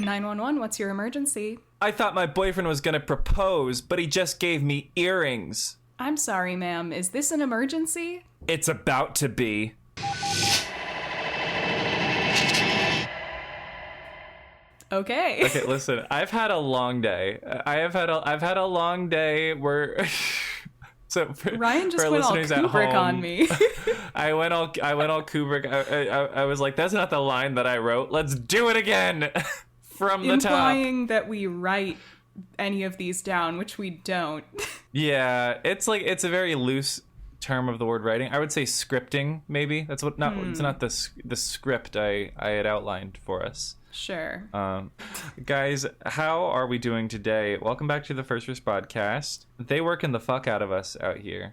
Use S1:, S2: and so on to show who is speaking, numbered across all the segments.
S1: 911, what's your emergency?
S2: I thought my boyfriend was going to propose, but he just gave me earrings.
S1: I'm sorry, ma'am. Is this an emergency?
S2: It's about to be.
S1: Okay.
S2: Okay, listen. I've had a long day. I've had a long day where so
S1: Ryan just went all Kubrick on me.
S2: I went all Kubrick. I was like, that's not the line that I wrote. Let's do it again. From the top.
S1: Implying that we write any of these down, which we don't.
S2: Yeah, it's a very loose term of the word writing. I would say scripting, maybe. That's what it's not the script I had outlined for us.
S1: Sure.
S2: Guys, how are we doing today? Welcome back to the First Risk Podcast. They working the fuck out of us out here.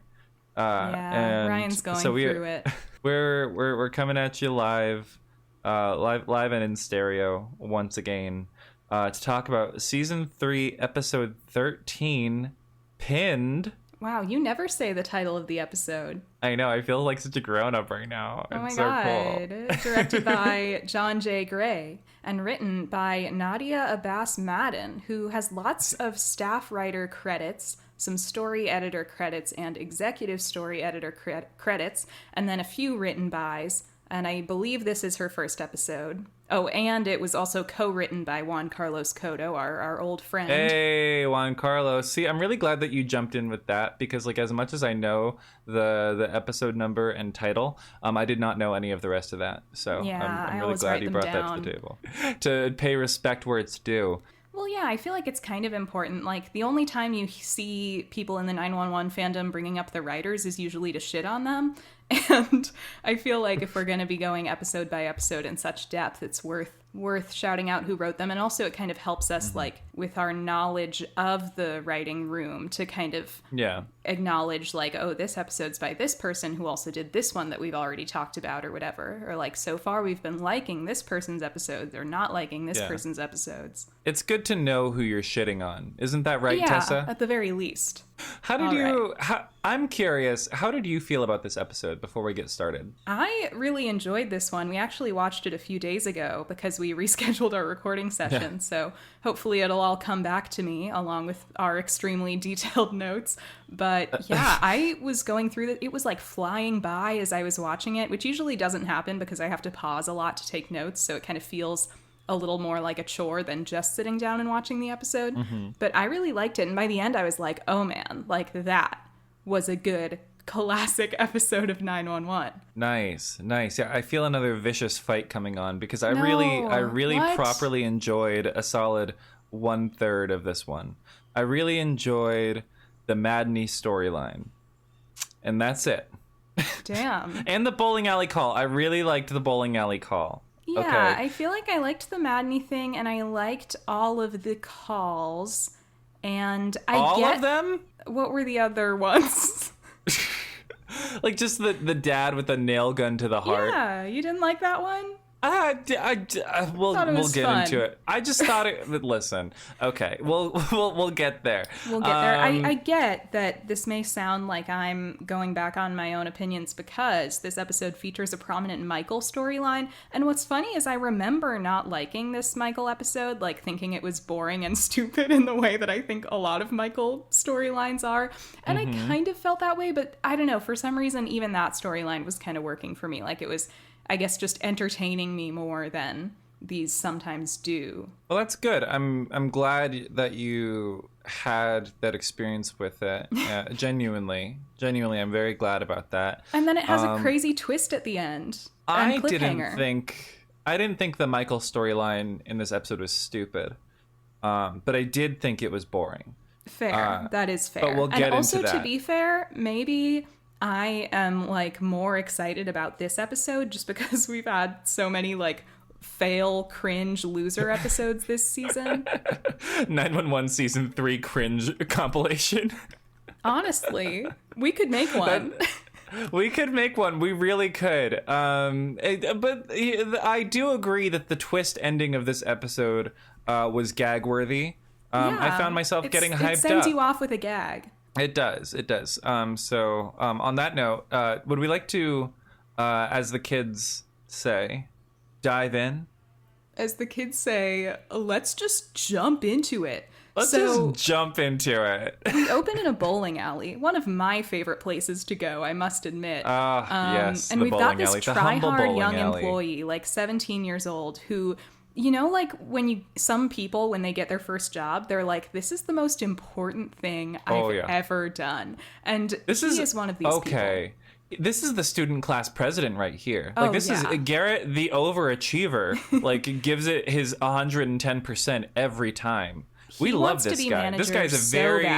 S1: And Ryan's going through it.
S2: We're coming at you live and in stereo once again to talk about season 3, episode 13, Pinned.
S1: Wow, you never say the title of the episode.
S2: I know, I feel like such a grown-up right now.
S1: Oh
S2: it's
S1: my
S2: so
S1: God.
S2: Cool.
S1: Directed by John J. Gray and written by Nadia Abbas Madden, who has lots of staff writer credits, some story editor credits, and executive story editor credits, and then a few written bys. And I believe this is her first episode. Oh, and it was also co-written by Juan Carlos Cotto, our old friend.
S2: Hey, Juan Carlos. See, I'm really glad that you jumped in with that because, like, as much as I know the episode number and title, I did not know any of the rest of that. So
S1: yeah,
S2: I'm really glad you brought that to the table. To pay respect where it's due.
S1: Well, yeah, I feel like it's kind of important. Like, the only time you see people in the 911 fandom bringing up the writers is usually to shit on them. And I feel like if we're going to be going episode by episode in such depth, it's worth shouting out who wrote them. And also it kind of helps us, like, with our knowledge of the writing room to kind of acknowledge, like, oh, this episode's by this person who also did this one that we've already talked about or whatever. Or, like, so far we've been liking this person's episodes or not liking this person's episodes.
S2: It's good to know who you're shitting on. Isn't that right, Tessa?
S1: Yeah, at the very least.
S2: I'm curious, how did you feel about this episode before we get started?
S1: I really enjoyed this one. We actually watched it a few days ago because we rescheduled our recording session. Yeah. So hopefully it'll all come back to me along with our extremely detailed notes. But yeah, I was going through it. It was like flying by as I was watching it, which usually doesn't happen because I have to pause a lot to take notes. So it kind of feels a little more like a chore than just sitting down and watching the episode. But I really liked it. And by the end, I was like, oh man, like that was a good classic episode of 911.
S2: Nice. Yeah, I feel another vicious fight coming on because I really properly enjoyed a solid 1/3 of this one. I really enjoyed the Madney storyline. And that's it.
S1: Damn.
S2: And the bowling alley call. I really liked the bowling alley call.
S1: Yeah,
S2: okay.
S1: I feel like I liked the Madney thing, and I liked all of the calls, and
S2: all of them?
S1: What were the other ones?
S2: Like just the dad with the nail gun to the heart.
S1: Yeah, you didn't like that one?
S2: We'll get fun. Into it. I just thought it. Listen, okay, we'll get there.
S1: We'll get there. I get that this may sound like I'm going back on my own opinions because this episode features a prominent Michael storyline. And what's funny is I remember not liking this Michael episode, like thinking it was boring and stupid in the way that I think a lot of Michael storylines are. And I kind of felt that way, but I don't know. For some reason, even that storyline was kind of working for me. Like it was, I guess, just entertaining me more than these sometimes do.
S2: Well, that's good. I'm glad that you had that experience with it. Genuinely, I'm very glad about that.
S1: And then it has a crazy twist at the end.
S2: I didn't think the Michael storyline in this episode was stupid, but I did think it was boring.
S1: Fair, that is fair.
S2: But we'll get into that.
S1: And also, to be fair, maybe I am like more excited about this episode just because we've had so many like fail cringe loser episodes this season.
S2: 911 season 3 cringe compilation.
S1: Honestly, we could make one.
S2: We could make one. We really could. But I do agree that the twist ending of this episode was gag worthy. I found myself getting hyped up. It
S1: sends you off with a gag.
S2: It does. So on that note, would we like to, as the kids say, dive in?
S1: as the kids say, let's just jump into it.
S2: Let's just jump into it.
S1: We open in a bowling alley, one of my favorite places to go, I must admit.
S2: Yes,
S1: and we've got this
S2: alley,
S1: try-hard young employee, like 17 years old, who, you know, like some people, when they get their first job, they're like, this is the most important thing I've ever done. And he is one of these people.
S2: This is the student class president right here. Like, this is Garrett, the overachiever, like, gives it his 110% every time. We love this guy. This guy is a very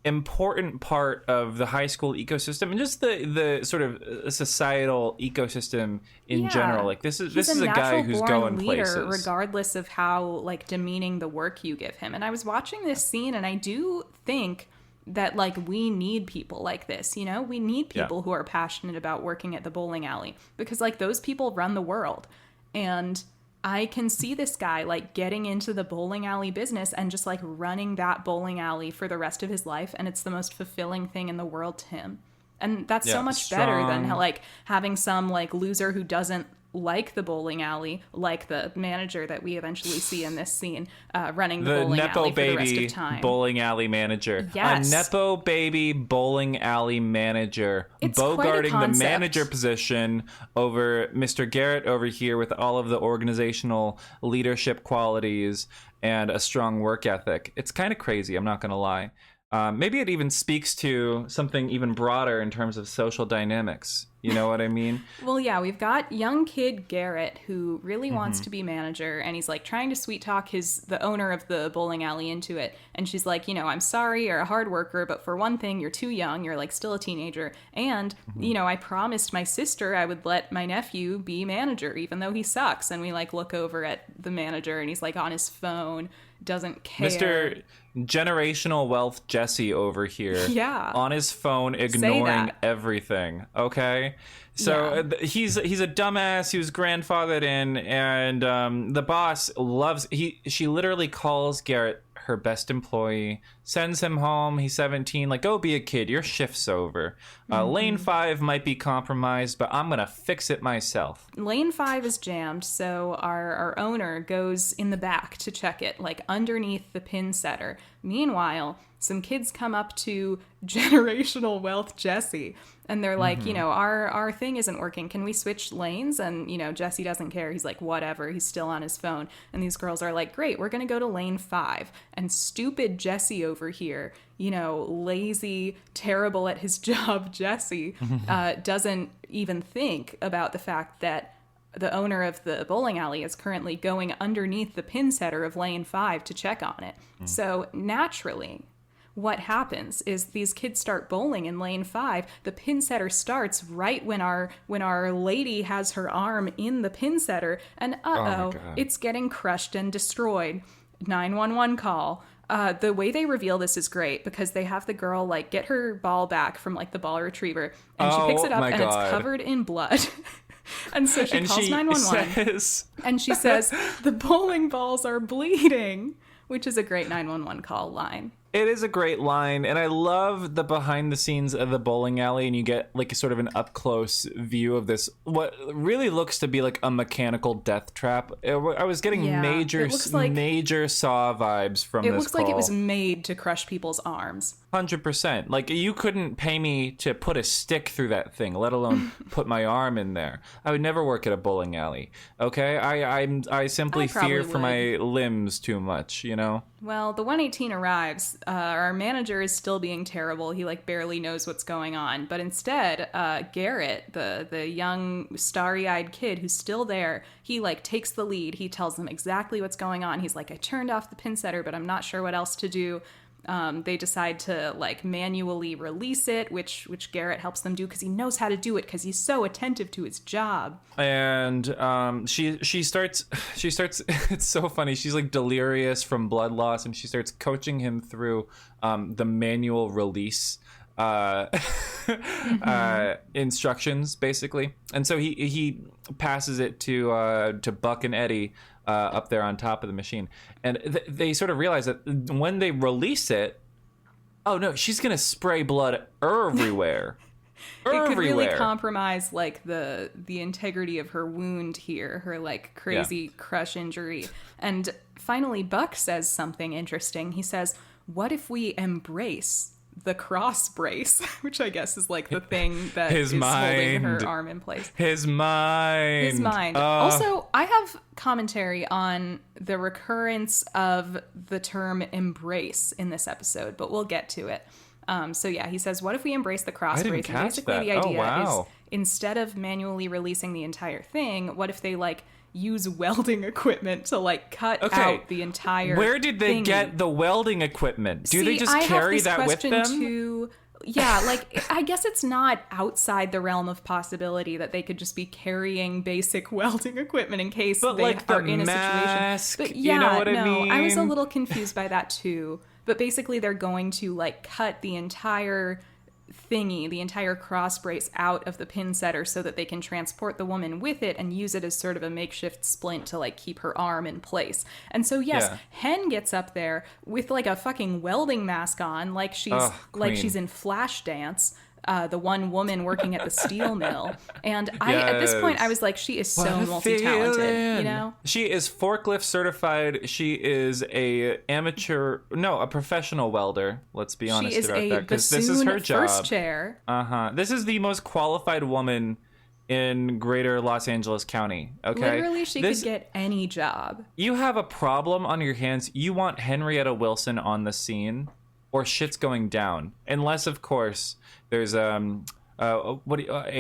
S2: important part of the high school ecosystem and just the sort of societal ecosystem in general. Like, this is a guy who's going places,
S1: regardless of how like demeaning the work you give him. And I was watching this scene, and I do think that like we need people like this, you know? We need people who are passionate about working at the bowling alley, because like those people run the world. And I can see this guy like getting into the bowling alley business and just like running that bowling alley for the rest of his life, and it's the most fulfilling thing in the world to him. And that's so much better than like having some like loser who doesn't like the bowling alley, like the manager that we eventually see in this scene, running the bowling alley for the rest of time.
S2: Bowling alley manager.
S1: Yes.
S2: A Nepo baby bowling alley manager.
S1: It's
S2: bogarting the manager position over Mr. Garrett over here with all of the organizational leadership qualities and a strong work ethic. It's kind of crazy, I'm not going to lie. Maybe it even speaks to something even broader in terms of social dynamics. You know what I mean?
S1: Well, yeah, we've got young kid Garrett who really wants to be manager, and he's like trying to sweet talk the owner of the bowling alley into it. And she's like, you know, I'm sorry, you're a hard worker, but for one thing, you're too young. You're like still a teenager. And, you know, I promised my sister I would let my nephew be manager, even though he sucks. And we like look over at the manager, and he's like on his phone, doesn't care.
S2: Mr. Generational Wealth Jesse over here.
S1: Yeah.
S2: On his phone, ignoring everything. Okay? So he's a dumbass. He was grandfathered in, and the boss she literally calls Garrett her best employee, sends him home. He's 17, like, go be a kid. Your shift's over. Lane 5 might be compromised, but I'm going to fix it myself.
S1: Lane 5 is jammed, so our owner goes in the back to check it, like underneath the pin setter. Meanwhile, some kids come up to Generational Wealth Jesse, and they're like, you know, our thing isn't working. Can we switch lanes? And, you know, Jesse doesn't care. He's like, whatever. He's still on his phone. And these girls are like, great, we're going to go to lane 5. And stupid Jesse over here, you know, lazy, terrible at his job Jesse, doesn't even think about the fact that the owner of the bowling alley is currently going underneath the pin setter of lane 5 to check on it. So naturally, what happens is these kids start bowling in lane 5. The pin setter starts right when our lady has her arm in the pin setter, and it's getting crushed and destroyed. 911 call. The way they reveal this is great, because they have the girl like get her ball back from like the ball retriever, and she picks it up and it's covered in blood. And so she calls 911 and she says, the bowling balls are bleeding, which is a great 911 call line.
S2: It is a great line, and I love the behind the scenes of the bowling alley, and you get like a sort of an up close view of this, what really looks to be like a mechanical death trap. I was getting major Saw vibes from this. It looks
S1: like it was made to crush people's arms.
S2: 100%. Like, you couldn't pay me to put a stick through that thing, let alone put my arm in there. I would never work at a bowling alley. Okay, I simply fear for my limbs too much, you know.
S1: Well, the 118 arrives. Our manager is still being terrible. He like barely knows what's going on. But instead, Garrett, the young starry-eyed kid who's still there, he like takes the lead. He tells them exactly what's going on. He's like, I turned off the pin setter, but I'm not sure what else to do. They decide to like manually release it, which Garrett helps them do because he knows how to do it because he's so attentive to his job.
S2: And she starts it's so funny. She's like delirious from blood loss, and she starts coaching him through the manual release instructions, basically. And so he passes it to Buck and Eddie up there on top of the machine, and they sort of realize that when they release it, oh no, she's gonna spray blood everywhere.
S1: It could really
S2: everywhere.
S1: compromise like the integrity of her wound here, her like crazy crush injury. And finally, Buck says something interesting. He says, "What if we embrace the cross brace?" Which I guess is like the thing that is holding her arm in place.
S2: His mind.
S1: Also, I have commentary on the recurrence of the term embrace in this episode, but we'll get to it. So yeah, he says, "What if we embrace the cross brace?" And basically the idea is, instead of manually releasing the entire thing, what if they like use welding equipment to like cut out the entire
S2: Where did they get the welding equipment? Do they just carry that with them?
S1: Too. Yeah, like I guess it's not outside the realm of possibility that they could just be carrying basic welding equipment in case they like are in a situation. But yeah,
S2: you know what I mean?
S1: I was a little confused by that too. But basically they're going to like cut the entire thingy, the entire cross brace out of the pin setter so that they can transport the woman with it and use it as sort of a makeshift splint to like keep her arm in place. And so yes, Hen gets up there with like a fucking welding mask on, like she's in Flashdance. The one woman working at the steel mill. And at this point, I was like, she is so multi-talented, you know?
S2: She is forklift certified. She is a professional welder. Let's be honest about that, because this is her job.
S1: First chair.
S2: This is the most qualified woman in greater Los Angeles County, okay?
S1: Literally, she could get any job.
S2: You have a problem on your hands. You want Henrietta Wilson on the scene, or shit's going down. Unless, of course, there's a glitchy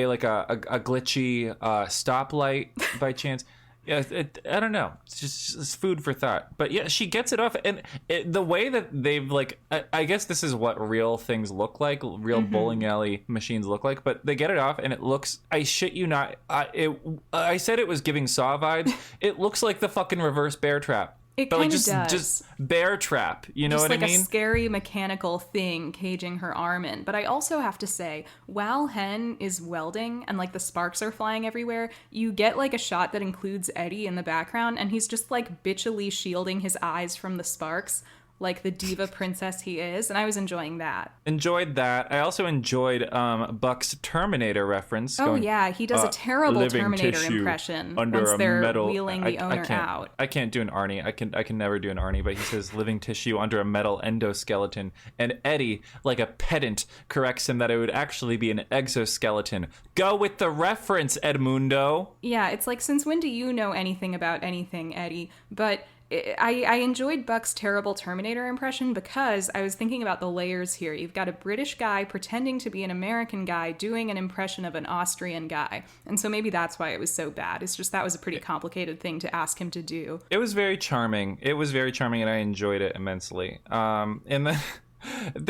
S2: stoplight by chance. Yeah, I don't know. It's food for thought. But yeah, she gets it off, and the way that they've like, I guess this is what real things look like, real bowling alley machines look like. But they get it off, and it looks. I shit you not. I said it was giving Saw vibes. It looks like the fucking reverse bear trap.
S1: It kind of does.
S2: Just bear trap, you know what I mean?
S1: Just like a scary mechanical thing caging her arm in. But I also have to say, while Hen is welding and like the sparks are flying everywhere, you get like a shot that includes Eddie in the background, and he's just like bitchily shielding his eyes from the sparks, like the diva princess he is, and I was enjoying that.
S2: Enjoyed that. I also enjoyed Buck's Terminator reference.
S1: Oh yeah, he does a terrible Terminator impression once they're wheeling the owner out.
S2: I can't do an Arnie. I can never do an Arnie, but he says living tissue under a metal endoskeleton, and Eddie, like a pedant, corrects him that it would actually be an exoskeleton. Go with the reference, Edmundo.
S1: Yeah, it's like, since when do you know anything about anything, Eddie? But I enjoyed Buck's terrible Terminator impression because I was thinking about the layers here. You've got a British guy pretending to be an American guy doing an impression of an Austrian guy. And so maybe that's why it was so bad. It's just that was a pretty complicated thing to ask him to do.
S2: It was very charming. And I enjoyed it immensely. And then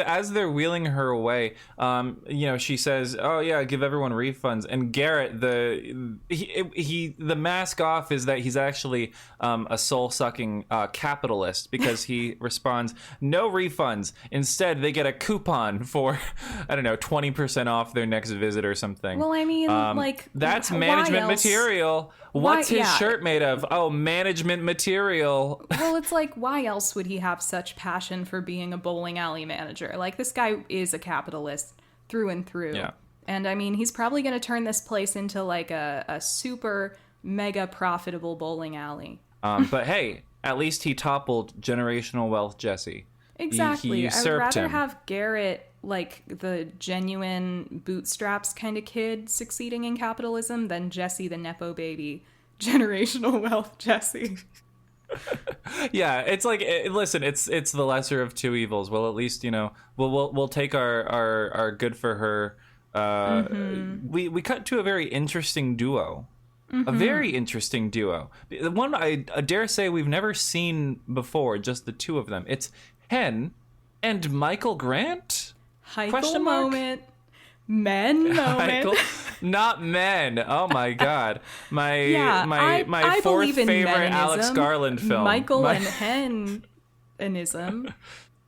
S2: as they're wheeling her away, she says, "Oh yeah, give everyone refunds." And Garrett, the mask off is that he's actually a soul-sucking capitalist, because he responds, "No refunds. Instead, they get a coupon for 20% off their next visit or something."
S1: Well, I mean,
S2: that's management material. What's his shirt made of? Oh, management material.
S1: Well, it's like, why else would he have such passion for being a bowling alley manager? Like, this guy is a capitalist through and through.
S2: Yeah.
S1: And I mean, he's probably going to turn this place into like a super mega profitable bowling alley.
S2: But hey, at least he toppled generational wealth Jesse.
S1: Exactly.
S2: He usurped
S1: I would rather
S2: him.
S1: have Garrett, like the genuine bootstraps kind of kid, succeeding in capitalism than Jesse the Nepo baby, generational wealth Jesse.
S2: Yeah, it's like, listen, it's the lesser of two evils. Well, at least, we'll take our good for her. We cut to a very interesting duo. A very interesting duo. One I dare say we've never seen before, just the two of them. It's Hen and Michael Grant?
S1: Heichel moment. Men moment.
S2: Heichel? Not men. Oh my God. My fourth favorite Alex Garland film.
S1: Michael and Hen-ism.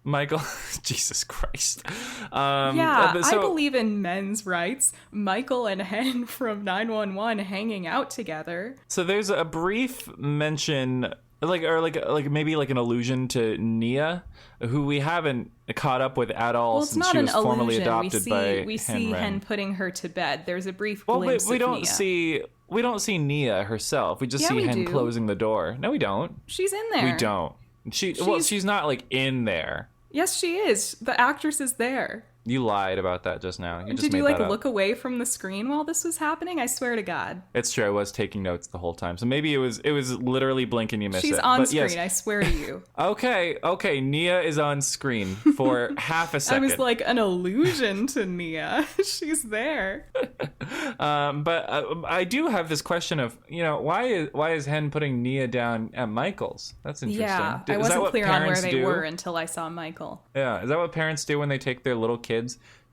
S2: Michael, Jesus Christ.
S1: I believe in men's rights. Michael and Hen from 911 hanging out together.
S2: So there's a brief mention Like maybe like an allusion to Nia, who we haven't caught up with at all since she was formally adopted by
S1: we see
S2: Hen
S1: putting her to bed. There's a brief glimpse
S2: we
S1: of
S2: don't
S1: Nia.
S2: we don't see Nia herself. We just see Hen closing the door. No, we don't.
S1: She's in there.
S2: We don't. She's not like in there.
S1: Yes, she is. The actress is there.
S2: You lied about that just now.
S1: Did you like look away from the screen while this was happening? I swear to God.
S2: It's true. I was taking notes the whole time. So maybe it was literally blink and you missed it.
S1: She's on screen. Yes. I swear to you.
S2: Okay. Nia is on screen for half a second.
S1: I was like an allusion to Nia. She's there.
S2: But I do have this question of, why is Hen putting Nia down at Michael's? That's interesting.
S1: Yeah, I wasn't clear on where they were until I saw Michael.
S2: Yeah, is that what parents do when they take their little kids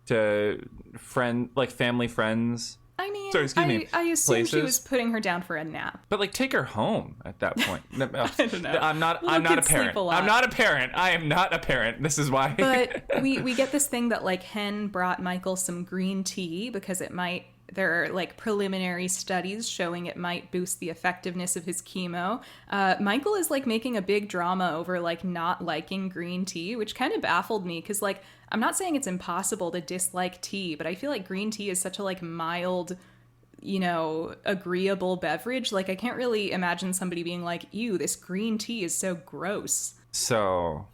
S2: to family friends?
S1: I mean, I assume
S2: places?
S1: She was putting her down for a nap.
S2: But take her home at that point.
S1: I don't know.
S2: I'm not a parent. I'm not a parent. I am not a parent. This is why.
S1: But we get this thing that Hen brought Michael some green tea because there are preliminary studies showing it might boost the effectiveness of his chemo. Michael is making a big drama over not liking green tea, which kind of baffled me because I'm not saying it's impossible to dislike tea, but I feel like green tea is such a mild, agreeable beverage. I can't really imagine somebody being like, ew, this green tea is so gross.
S2: So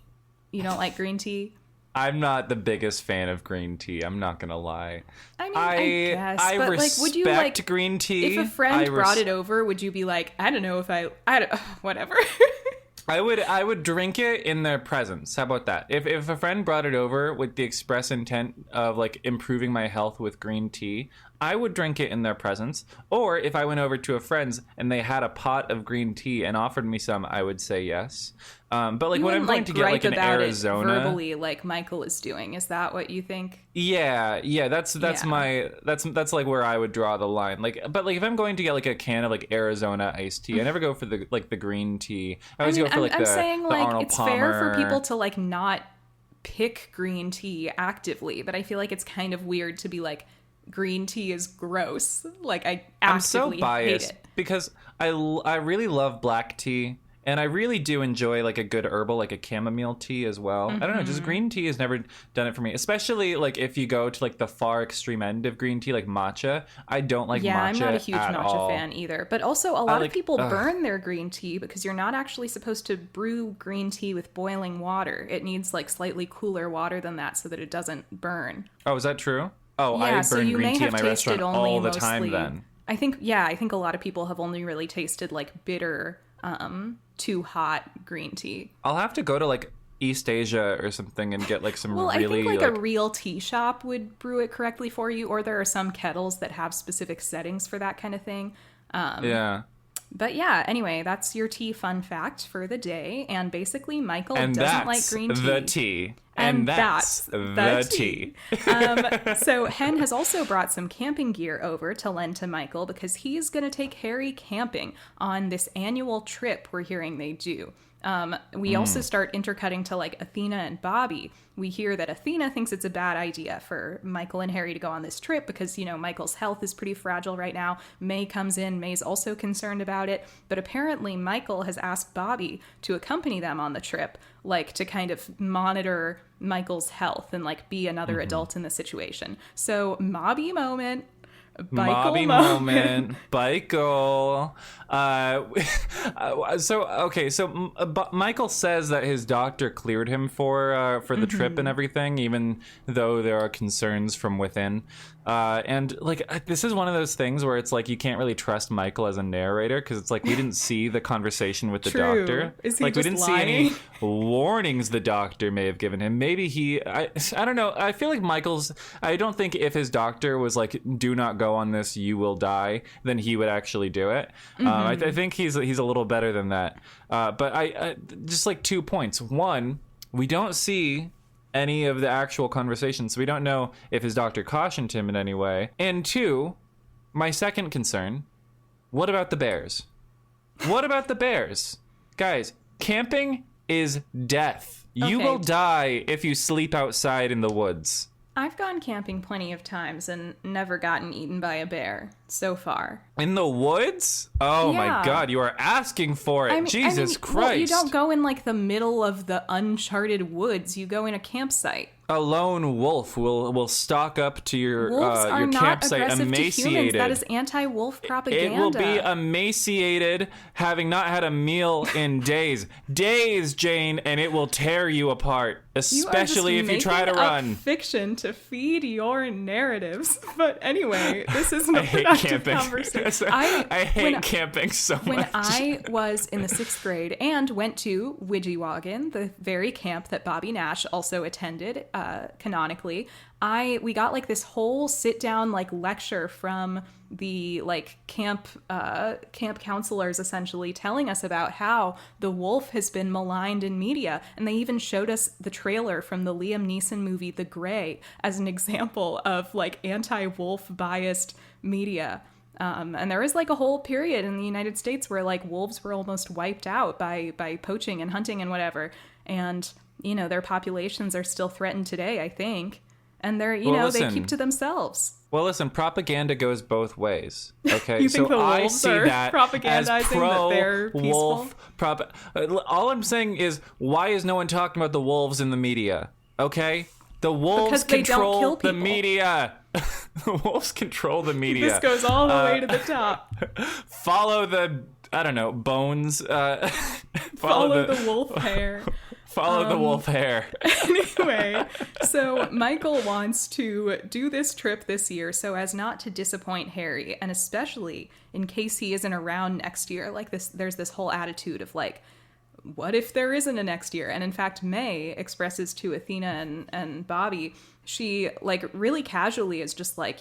S1: you don't like green tea?
S2: I'm not the biggest fan of green tea. I'm not gonna lie.
S1: I mean, I guess, but
S2: respect
S1: would you
S2: green tea.
S1: If a friend brought it over, would you be like, I don't know if I don't, whatever.
S2: I would drink it in their presence. How about that? If a friend brought it over with the express intent of improving my health with green tea, I would drink it in their presence. Or if I went over to a friend's and they had a pot of green tea and offered me some, I would say yes. But when I'm going to get an Arizona,
S1: verbally, Michael is doing, is that what you think?
S2: Yeah. That's where I would draw the line. But if I'm going to get a can of Arizona iced tea, I never go for the green tea. I always go for
S1: I'm saying
S2: the Arnold
S1: it's
S2: Palmer.
S1: fair for people to not pick green tea actively, but I feel it's kind of weird to be green tea is gross. I actively
S2: I'm so biased
S1: hate it.
S2: Because I really love black tea. And I really do enjoy a good herbal, a chamomile tea as well. Mm-hmm. I don't know, just green tea has never done it for me. Especially if you go to the far extreme end of green tea, like matcha. I don't like matcha at all. Yeah, I'm not a huge matcha
S1: fan either. But also a lot of people burn their green tea because you're not actually supposed to brew green tea with boiling water. It needs slightly cooler water than that so that it doesn't burn.
S2: Oh, is that true? Oh,
S1: yeah,
S2: I burn green tea in my restaurant all the time then.
S1: I think a lot of people have only really tasted bitter too hot green tea.
S2: I'll have to go to East Asia or something and get some really
S1: I think a real tea shop would brew it correctly for you, or there are some kettles that have specific settings for that kind of thing.
S2: Yeah.
S1: But yeah, anyway, that's your tea fun fact for the day. And basically, Michael doesn't like green tea.
S2: The tea. And that's the tea.
S1: So Hen has also brought some camping gear over to lend to Michael because he's going to take Harry camping on this annual trip we're hearing they do. We also start intercutting to Athena and Bobby. We hear that Athena thinks it's a bad idea for Michael and Harry to go on this trip because, Michael's health is pretty fragile right now. May comes in. May's also concerned about it. But apparently Michael has asked Bobby to accompany them on the trip, to kind of monitor Michael's health and be another adult in the situation. So Mobby moment.
S2: Michael moment. Michael. Michael says that his doctor cleared him for the trip and everything, even though there are concerns from within. And this is one of those things where it's you can't really trust Michael as a narrator because it's we didn't see the conversation with the doctor.
S1: Is he
S2: we
S1: just
S2: didn't
S1: lying?
S2: see any warnings the doctor may have given him. Maybe I don't know. I feel I don't think if his doctor was do not go on this, you will die, then he would actually do it. I think he's a little better than that. But I just 2 points. One, we don't see any of the actual conversations, so we don't know if his doctor cautioned him in any way. And two, my second concern, what about the bears? What about the bears? Guys, camping is death. You will die if you sleep outside in the woods.
S1: I've gone camping plenty of times and never gotten eaten by a bear so far.
S2: In the woods? Oh my God, you are asking for it. Jesus Christ.
S1: Well, you don't go in like the middle of the uncharted woods. You go in a campsite.
S2: A lone wolf will stalk up to your campsite emaciated.
S1: To humans. That is anti-wolf propaganda.
S2: It will be emaciated, having not had a meal in days. Days, Jane, and it will tear you apart. Especially if you try to run.
S1: Fiction to feed your narratives. But anyway, this is a productive conversation.
S2: I hate camping so much.
S1: When I was in the 6th grade and went to Widgiewagon, the very camp that Bobby Nash also attended, canonically, we got like this whole sit down like lecture from the like camp counselors, essentially telling us about how the wolf has been maligned in media, and they even showed us the trailer from the Liam Neeson movie The Grey as an example of like anti-wolf biased media. And there was like a whole period in the United States where like wolves were almost wiped out by poaching and hunting and whatever, and you know, their populations are still threatened today, I think. And they're, they keep to themselves.
S2: Well, listen, propaganda goes both ways. Okay,
S1: you think
S2: so
S1: the wolves
S2: I see
S1: are
S2: that
S1: propagandizing
S2: as
S1: that they're peaceful?
S2: All I'm saying is, why is no one talking about the wolves in the media? Okay, the wolves control the media. The wolves control the media.
S1: This goes all the way to the top.
S2: Follow the, I don't know, bones.
S1: Follow the wolf hair.
S2: Follow the wolf hair.
S1: Anyway, so Michael wants to do this trip this year so as not to disappoint Harry, and especially in case he isn't around next year. Like this, there's this whole attitude of like, what if there isn't a next year? And in fact, May expresses to Athena and Bobby, she like really casually is just like,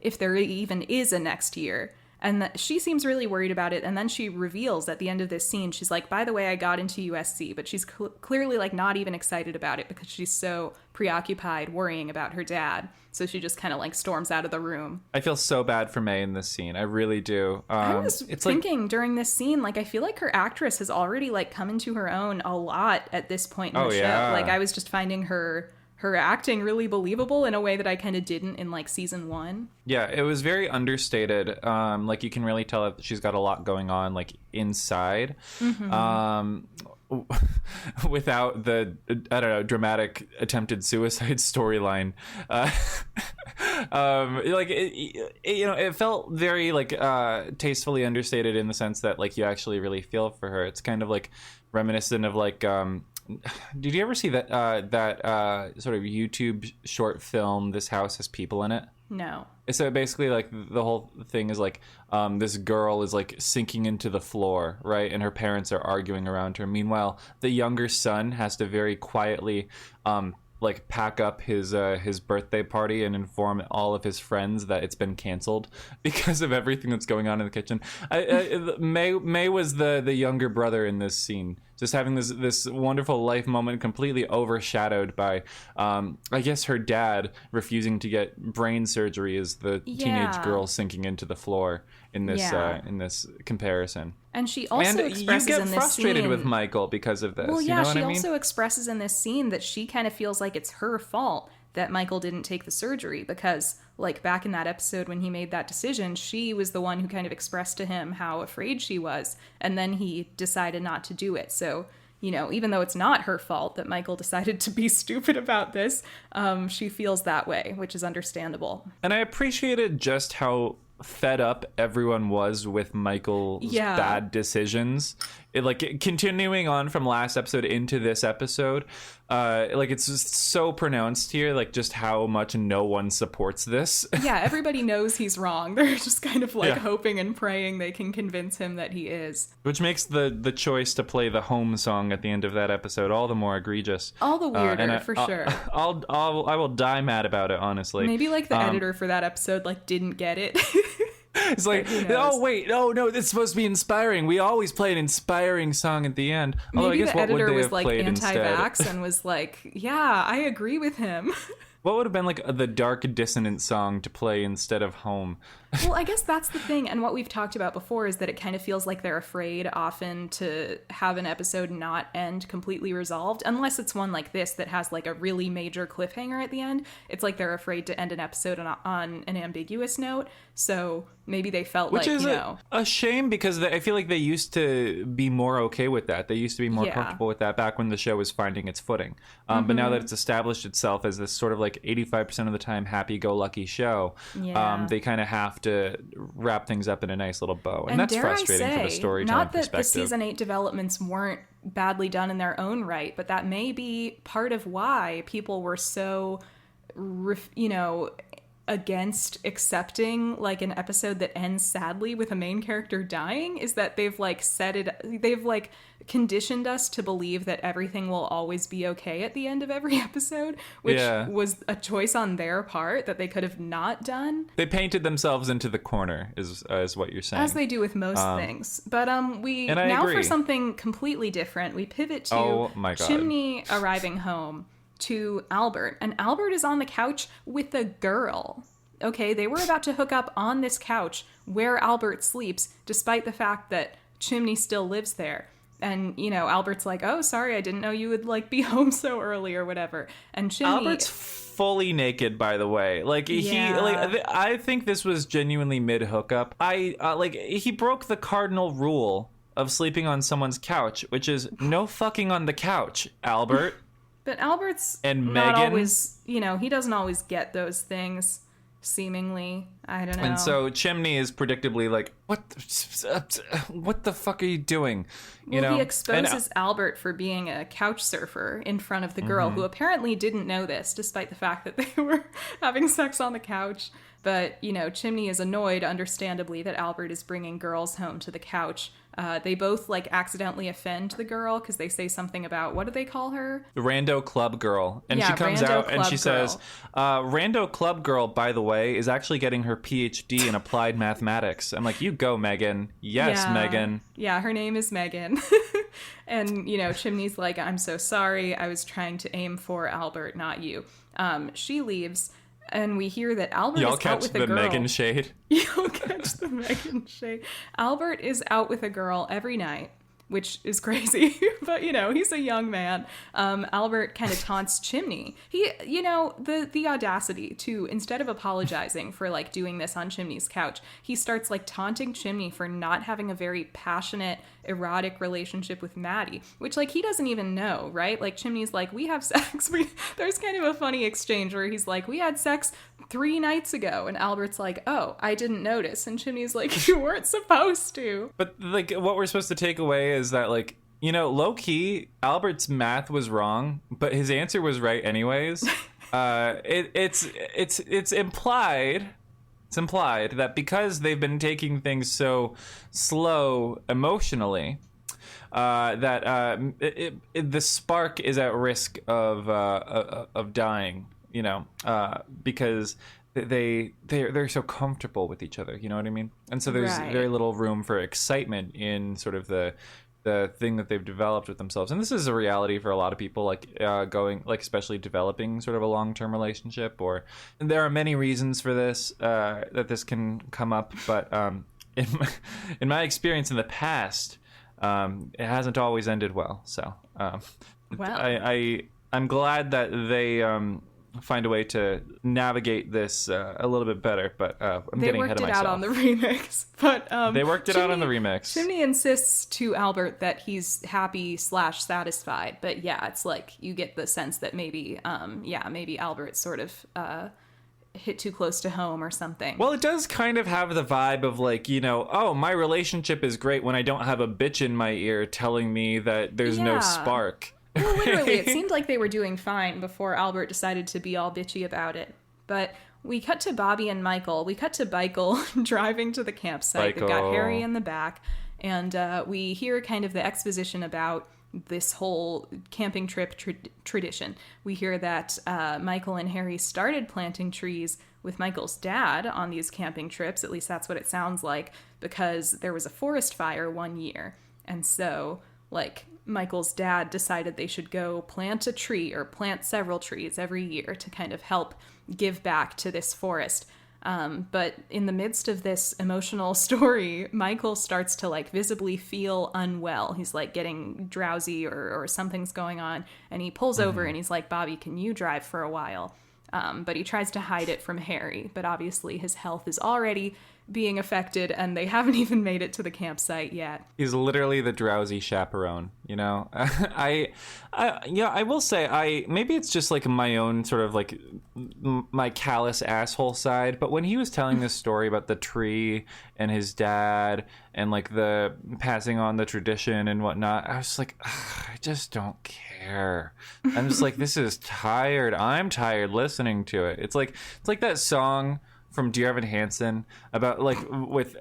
S1: if there even is a next year. And she seems really worried about it. And then she reveals at the end of this scene, she's like, by the way, I got into USC. But she's clearly like not even excited about it because she's so preoccupied worrying about her dad. So she just kind of like storms out of the room.
S2: I feel so bad for May in this scene. I really do.
S1: I was thinking during this scene, like, I feel like her actress has already like come into her own a lot at this point in the show.
S2: Yeah.
S1: Like I was just finding her acting really believable in a way that I kind of didn't in like season 1.
S2: Yeah, it was very understated. Like you can really tell that she's got a lot going on like inside. Mm-hmm. Without the, I don't know, dramatic attempted suicide storyline. Like it felt very like tastefully understated in the sense that like you actually really feel for her. It's kind of like reminiscent of like did you ever see that sort of YouTube short film, This House Has People in It?
S1: No.
S2: So basically, like, the whole thing is like this girl is like sinking into the floor, right? And her parents are arguing around her. Meanwhile, the younger son has to very quietly like pack up his birthday party and inform all of his friends that it's been canceled because of everything that's going on in the kitchen. May was the younger brother in this scene, just having this wonderful life moment completely overshadowed by, I guess, her dad refusing to get brain surgery as the teenage girl sinking into the floor in this comparison.
S1: And she also expresses in this scene...
S2: you get frustrated with Michael because of this.
S1: Well, yeah,
S2: you know what
S1: she
S2: I mean?
S1: also expresses in this scene that she kind of feels like it's her fault that Michael didn't take the surgery because, like, back in that episode when he made that decision, she was the one who kind of expressed to him how afraid she was, and then he decided not to do it. So, even though it's not her fault that Michael decided to be stupid about this, she feels that way, which is understandable.
S2: And I appreciated just how fed up everyone was with Michael's bad decisions. Continuing on from last episode into this episode, it's just so pronounced here, like just how much no one supports this.
S1: Yeah, everybody knows he's wrong. They're just kind of hoping and praying they can convince him that he is.
S2: Which makes the choice to play the home song at the end of that episode all the more egregious.
S1: All the weirder, for sure.
S2: I will die mad about it, honestly.
S1: Maybe the editor for that episode didn't get it.
S2: It's like, oh wait, no, it's supposed to be inspiring. We always play an inspiring song at the end.
S1: Maybe
S2: I guess
S1: the editor was
S2: anti-vax
S1: and was like, yeah, I agree with him.
S2: What would have been the dark dissonant song to play instead of Home?
S1: Well, I guess that's the thing. And what we've talked about before is that it kind of feels like they're afraid often to have an episode not end completely resolved, unless it's one like this that has like a really major cliffhanger at the end. It's like they're afraid to end an episode on an ambiguous note. So maybe they felt
S2: Which
S1: like,
S2: is
S1: you know.
S2: a shame, because I feel like they used to be more okay with that. They used to be more comfortable with that back when the show was finding its footing. But now that it's established itself as this sort of like 85% of the time happy-go-lucky show, they kind of have to wrap things up in a nice little bow. And that's frustrating from a storytelling perspective.
S1: Not that the season 8 developments weren't badly done in their own right, but that may be part of why people were so, against accepting like an episode that ends sadly with a main character dying, is that they've conditioned us to believe that everything will always be okay at the end of every episode, which was a choice on their part that they could have not done.
S2: They painted themselves into the corner is what you're saying,
S1: as they do with most things. But
S2: agree.
S1: For something completely different, we pivot to Chimney arriving home to Albert, and Albert is on the couch with a girl. Okay, they were about to hook up on this couch where Albert sleeps, despite the fact that Chimney still lives there. And, Albert's like, oh, sorry, I didn't know you would, like, be home so early or whatever. And Chimney...
S2: Albert's fully naked, by the way. I think this was genuinely mid-hookup. He broke the cardinal rule of sleeping on someone's couch, which is no fucking on the couch, Albert.
S1: But Albert's
S2: and
S1: not
S2: Megan,
S1: always, he doesn't always get those things, seemingly. I don't know.
S2: And so Chimney is predictably like, what the fuck are you doing?
S1: He exposes Albert for being a couch surfer in front of the girl, who apparently didn't know this, despite the fact that they were having sex on the couch. But, Chimney is annoyed, understandably, that Albert is bringing girls home to the couch. They both, accidentally offend the girl because they say something about, what do they call her?
S2: The Rando Club Girl. And she comes out and she says, Rando Club Girl, by the way, is actually getting her PhD in applied mathematics. I'm like, you go, Megan. Yes, Megan.
S1: Yeah, her name is Megan. And, Chimney's like, I'm so sorry. I was trying to aim for Albert, not you. She leaves. And we hear that Albert is out with a girl.
S2: Y'all catch the Megan shade?
S1: You'll catch the Megan shade. Albert is out with a girl every night, which is crazy. But, he's a young man. Albert kind of taunts Chimney. He, the audacity to, instead of apologizing for, doing this on Chimney's couch, he starts, taunting Chimney for not having a very passionate, erotic relationship with Maddie, which, he doesn't even know, right? Chimney's like, we have sex. There's kind of a funny exchange where he's like, we had sex 3 nights ago. And Albert's like, oh, I didn't notice. And Chimney's like, you weren't supposed to.
S2: But, what we're supposed to take away is that, low-key, Albert's math was wrong, but his answer was right anyways. It's implied... It's implied that because they've been taking things so slow emotionally, that the spark is at risk of dying. Because they're so comfortable with each other. You know what I mean? And so there's very little room for excitement in sort of the thing that they've developed with themselves. And this is a reality for a lot of people, especially developing sort of a long-term relationship, or there are many reasons for this, that this can come up. But in my experience in the past, it hasn't always ended well. So I'm glad that they find a way to navigate this a little bit better, but I'm getting ahead of myself.
S1: They worked it out on the remix, but
S2: they worked it out on the remix.
S1: Chimney insists to Albert that he's happy/satisfied, but it's you get the sense that maybe Albert sort of hit too close to home or something.
S2: Well, it does kind of have the vibe of oh, my relationship is great when I don't have a bitch in my ear telling me that there's no spark.
S1: Well, literally, it seemed like they were doing fine before Albert decided to be all bitchy about it. But we cut to Bobby and Michael. We cut to Michael driving to the campsite. They've got Harry in the back. And we hear kind of the exposition about this whole camping trip tradition. We hear that Michael and Harry started planting trees with Michael's dad on these camping trips. At least that's what it sounds like, because there was a forest fire one year. And so, Michael's dad decided they should go plant a tree or plant several trees every year to kind of help give back to this forest. But in the midst of this emotional story, Michael starts to like visibly feel unwell. He's like getting drowsy or something's going on. And he pulls over and he's like, Bobby, can you drive for a while? But he tries to hide it from Harry. But obviously his health is already being affected and they haven't even made it to the campsite yet.
S2: He's literally the drowsy chaperone, you know? I will say, maybe it's just like my own sort of like my callous asshole side, but when he was telling this story about the tree and his dad and like the passing on the tradition and whatnot, I was like, I just don't care. I'm just like, this is tired. I'm tired listening to it. It's like that song from Dear Evan Hansen about like with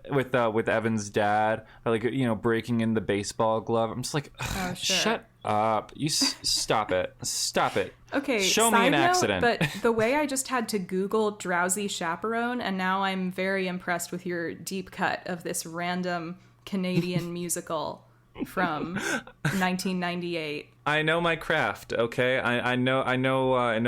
S2: Evan's dad, like, you know, breaking in the baseball glove. I'm just like,
S1: oh, sure.
S2: Shut up! You stop it.
S1: Okay,
S2: show me an accident.
S1: But the way I just had to Google drowsy chaperone, and now I'm very impressed with your deep cut of this random Canadian musical from 1998.
S2: I know my craft, okay? I know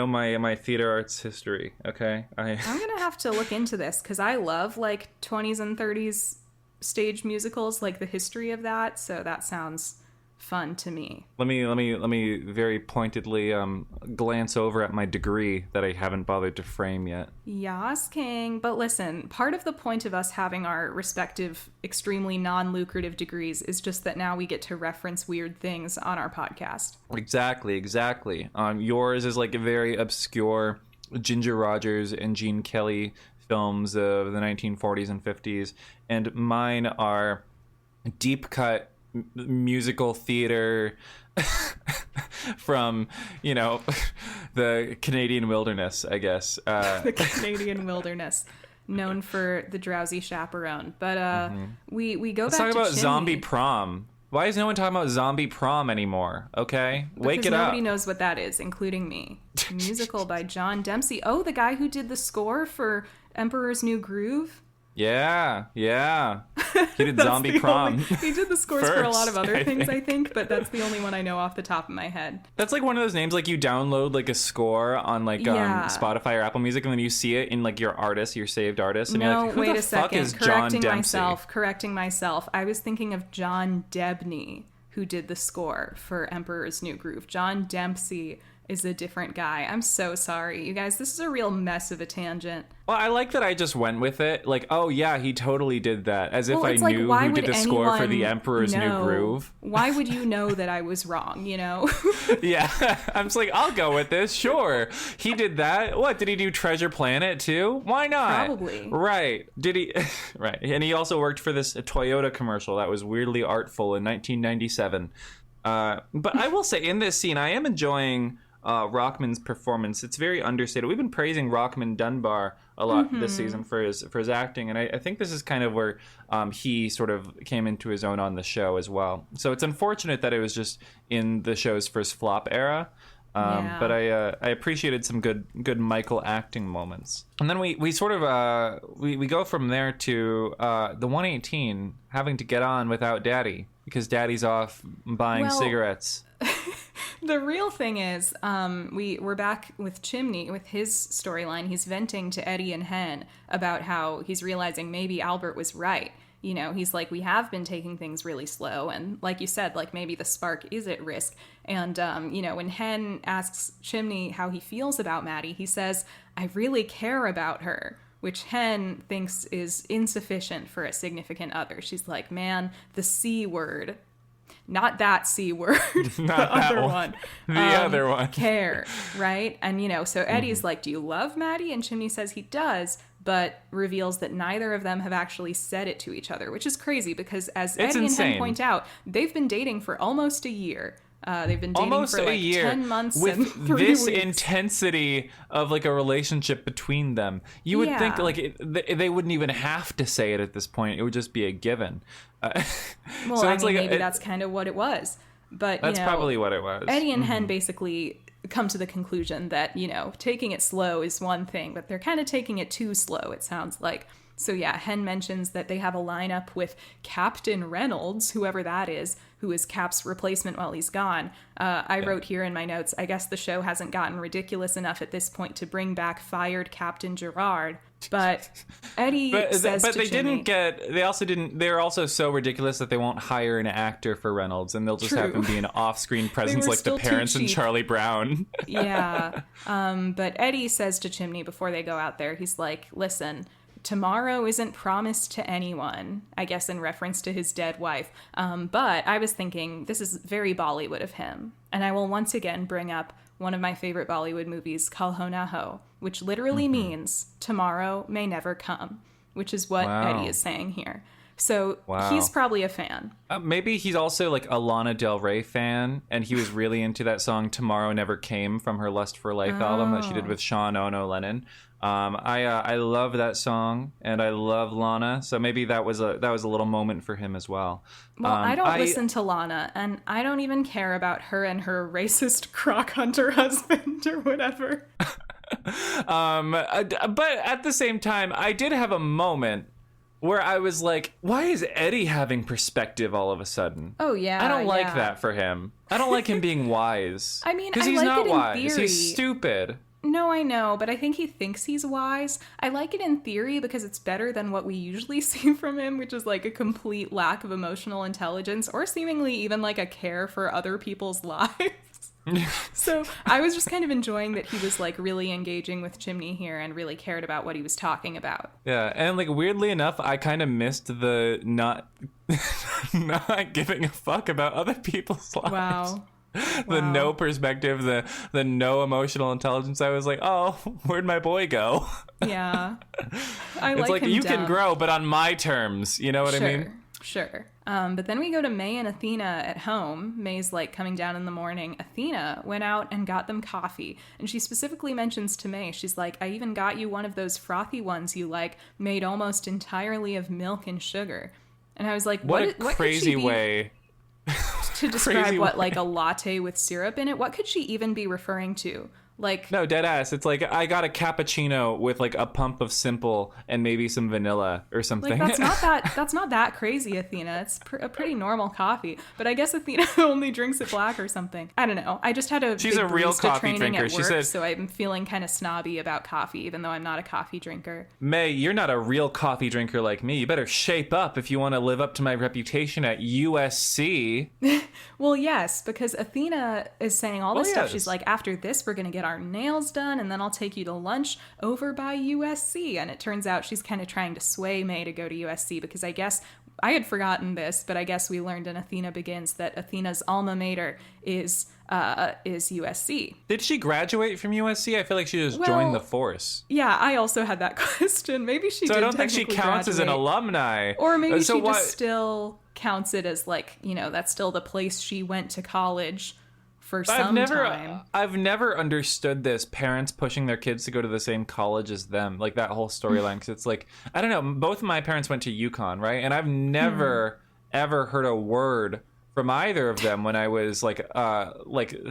S2: my theater arts history, okay? I'm
S1: gonna have to look into this because I love like 20s and 30s stage musicals, like the history of that. So that sounds fun to me.
S2: Let me very pointedly glance over at my degree that I haven't bothered to frame yet.
S1: Yas, King. But listen, part of the point of us having our respective extremely non-lucrative degrees is just that now we get to reference weird things on our podcast.
S2: Exactly. Yours is like a very obscure Ginger Rogers and Gene Kelly films of the 1940s and 50s, and mine are deep cut musical theater from, you know, the Canadian wilderness, I guess.
S1: The Canadian wilderness, known for the drowsy chaperone. But we go
S2: Let's
S1: back
S2: talk
S1: to
S2: about
S1: Chimney.
S2: Zombie Prom. Why is no one talking about Zombie Prom anymore? Okay, wake it up.
S1: Nobody knows what that is, including me. A musical by John Dempsey. Oh, the guy who did the score for Emperor's New Groove.
S2: Yeah. He did Zombie Prom.
S1: He did the scores for a lot of other things, I think, but that's the only one I know off the top of my head.
S2: That's like one of those names, like you download like a score on like Spotify or Apple Music, and then you see it in like your saved artist, and you're like, who the fuck is John Dempsey?
S1: Correcting myself. I was thinking of John Debney, who did the score for Emperor's New Groove. John Dempsey is a different guy. I'm so sorry. You guys, this is a real mess of a tangent.
S2: Well, I like that I just went with it. Like, oh yeah, he totally did that. As if I
S1: like,
S2: knew who did the score for the Emperor's New Groove.
S1: Why would you know that I was wrong, you know?
S2: Yeah. I'm just like, I'll go with this. Sure. He did that. What, did he do Treasure Planet too? Why not?
S1: Probably.
S2: Right. Did he? Right. And he also worked for this Toyota commercial that was weirdly artful in 1997. But I will say, in this scene, I am enjoying Rockman's performance. It's very understated. We've been praising Rockman Dunbar a lot this season for his acting, and I think this is kind of where he sort of came into his own on the show as well. So it's unfortunate that it was just in the show's first flop era. But I appreciated some good Michael acting moments. And then we sort of we go from there to the 118 having to get on without Daddy because Daddy's off buying cigarettes.
S1: The real thing is, we're back with Chimney, with his storyline. He's venting to Eddie and Hen about how he's realizing maybe Albert was right. You know, he's like, we have been taking things really slow. And like you said, like maybe the spark is at risk. And, you know, when Hen asks Chimney how he feels about Maddie, he says, I really care about her, which Hen thinks is insufficient for a significant other. She's like, man, the C word. Not that C word, the other one.
S2: The other one.
S1: Care, right? And, you know, so Eddie's like, do you love Maddie? And Chimney says he does, but reveals that neither of them have actually said it to each other, which is crazy because, as Eddie and Hen point out, they've been dating for almost a year. They've been dating
S2: almost
S1: for like
S2: a year
S1: 10 months
S2: with
S1: and 3
S2: this
S1: weeks.
S2: intensity of like a relationship between them. You would think like they wouldn't even have to say it at this point. It would just be a given.
S1: Well,
S2: so
S1: I
S2: it's
S1: mean,
S2: like
S1: maybe that's kind of what it was. But
S2: that's probably what it was.
S1: Eddie and Hen basically come to the conclusion that, you know, taking it slow is one thing, but they're kind of taking it too slow, it sounds like. So yeah, Hen mentions that they have a lineup with Captain Reynolds, whoever that is, who is Cap's replacement while he's gone. I wrote here in my notes, I guess the show hasn't gotten ridiculous enough at this point to bring back fired Captain Gerard. But Eddie says
S2: but
S1: to
S2: they
S1: Chimney,
S2: didn't get. They also didn't. They're also so ridiculous that they won't hire an actor for Reynolds, and they'll just have him be an off-screen presence like the parents in Charlie Brown.
S1: Yeah. But Eddie says to Chimney before they go out there, he's like, listen, tomorrow isn't promised to anyone, I guess in reference to his dead wife. But I was thinking, this is very Bollywood of him. And I will once again bring up one of my favorite Bollywood movies, Kal Ho Na Ho, which literally means tomorrow may never come, which is what Eddie is saying here. So he's probably a fan.
S2: Maybe he's also like a Lana Del Rey fan, and he was really into that song "Tomorrow Never Came" from her Lust for Life album that she did with Sean Ono Lennon. I love that song, and I love Lana, so maybe that was a little moment for him as well.
S1: Well, I don't listen to Lana, and I don't even care about her and her racist croc hunter husband or whatever.
S2: But at the same time, I did have a moment where I was like, why is Eddie having perspective all of a sudden?
S1: Oh, yeah.
S2: I don't like that for him. I don't like him being wise.
S1: I mean,
S2: because he's
S1: like
S2: not
S1: it in
S2: wise.
S1: theory.
S2: He's stupid.
S1: No, I know, but I think he thinks he's wise. I like it in theory because it's better than what we usually see from him, which is like a complete lack of emotional intelligence or seemingly even like a care for other people's lives. So I was just kind of enjoying that he was like really engaging with Chimney here and really cared about what he was talking about.
S2: Yeah, and like weirdly enough, I kind of missed the not giving a fuck about other people's lives.
S1: Wow.
S2: The no perspective, the no emotional intelligence. I was like, oh, where'd my boy go?
S1: Yeah.
S2: It's like you can grow, but on my terms. You know what I mean?
S1: Sure. But then we go to May and Athena at home. May's like coming down in the morning. Athena went out and got them coffee. And she specifically mentions to May, she's like, I even got you one of those frothy ones you like, made almost entirely of milk and sugar. And I was like,
S2: what crazy way
S1: to describe what, like a latte with syrup in it? What could she even be referring to? Like,
S2: no, dead ass. It's like I got a cappuccino with like a pump of Simple and maybe some vanilla or something.
S1: Like that's not that crazy, Athena. It's a pretty normal coffee. But I guess Athena only drinks it black or something. I don't know. I just had
S2: she's a real coffee drinker.
S1: She said, so I'm feeling kind of snobby about coffee, even though I'm not a coffee drinker.
S2: May, you're not a real coffee drinker like me. You better shape up if you want to live up to my reputation at USC.
S1: Well, yes, because Athena is saying all this stuff. She's like, after this, we're going to get our nails done, and then I'll take you to lunch over by USC. And it turns out she's kind of trying to sway May to go to USC, because I guess I had forgotten this, but I guess we learned in Athena Begins that Athena's alma mater is USC.
S2: Did she graduate from USC? I feel like she just joined the force.
S1: Yeah, I also had that question. Maybe she did.
S2: So I don't think she counts as an alumni.
S1: Or maybe she just still counts it as like, you know, that's still the place she went to college for some time.
S2: I've never understood this, parents pushing their kids to go to the same college as them, like that whole storyline, because it's like, I don't know, both of my parents went to UConn, right? And I've never ever heard a word from either of them when I was like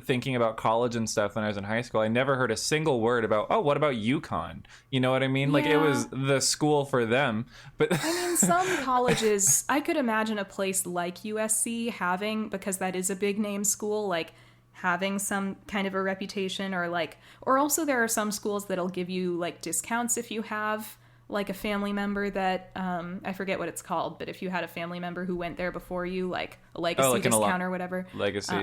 S2: thinking about college and stuff when I was in high school. I never heard a single word about, oh, what about UConn? You know what I mean? Yeah. Like it was the school for them. But
S1: I mean, some colleges, I could imagine a place like USC having, because that is a big name school, like having some kind of a reputation, or also there are some schools that'll give you like discounts if you have like a family member that I forget what it's called, but if you had a family member who went there before you, like a legacy discount or whatever.
S2: Legacy.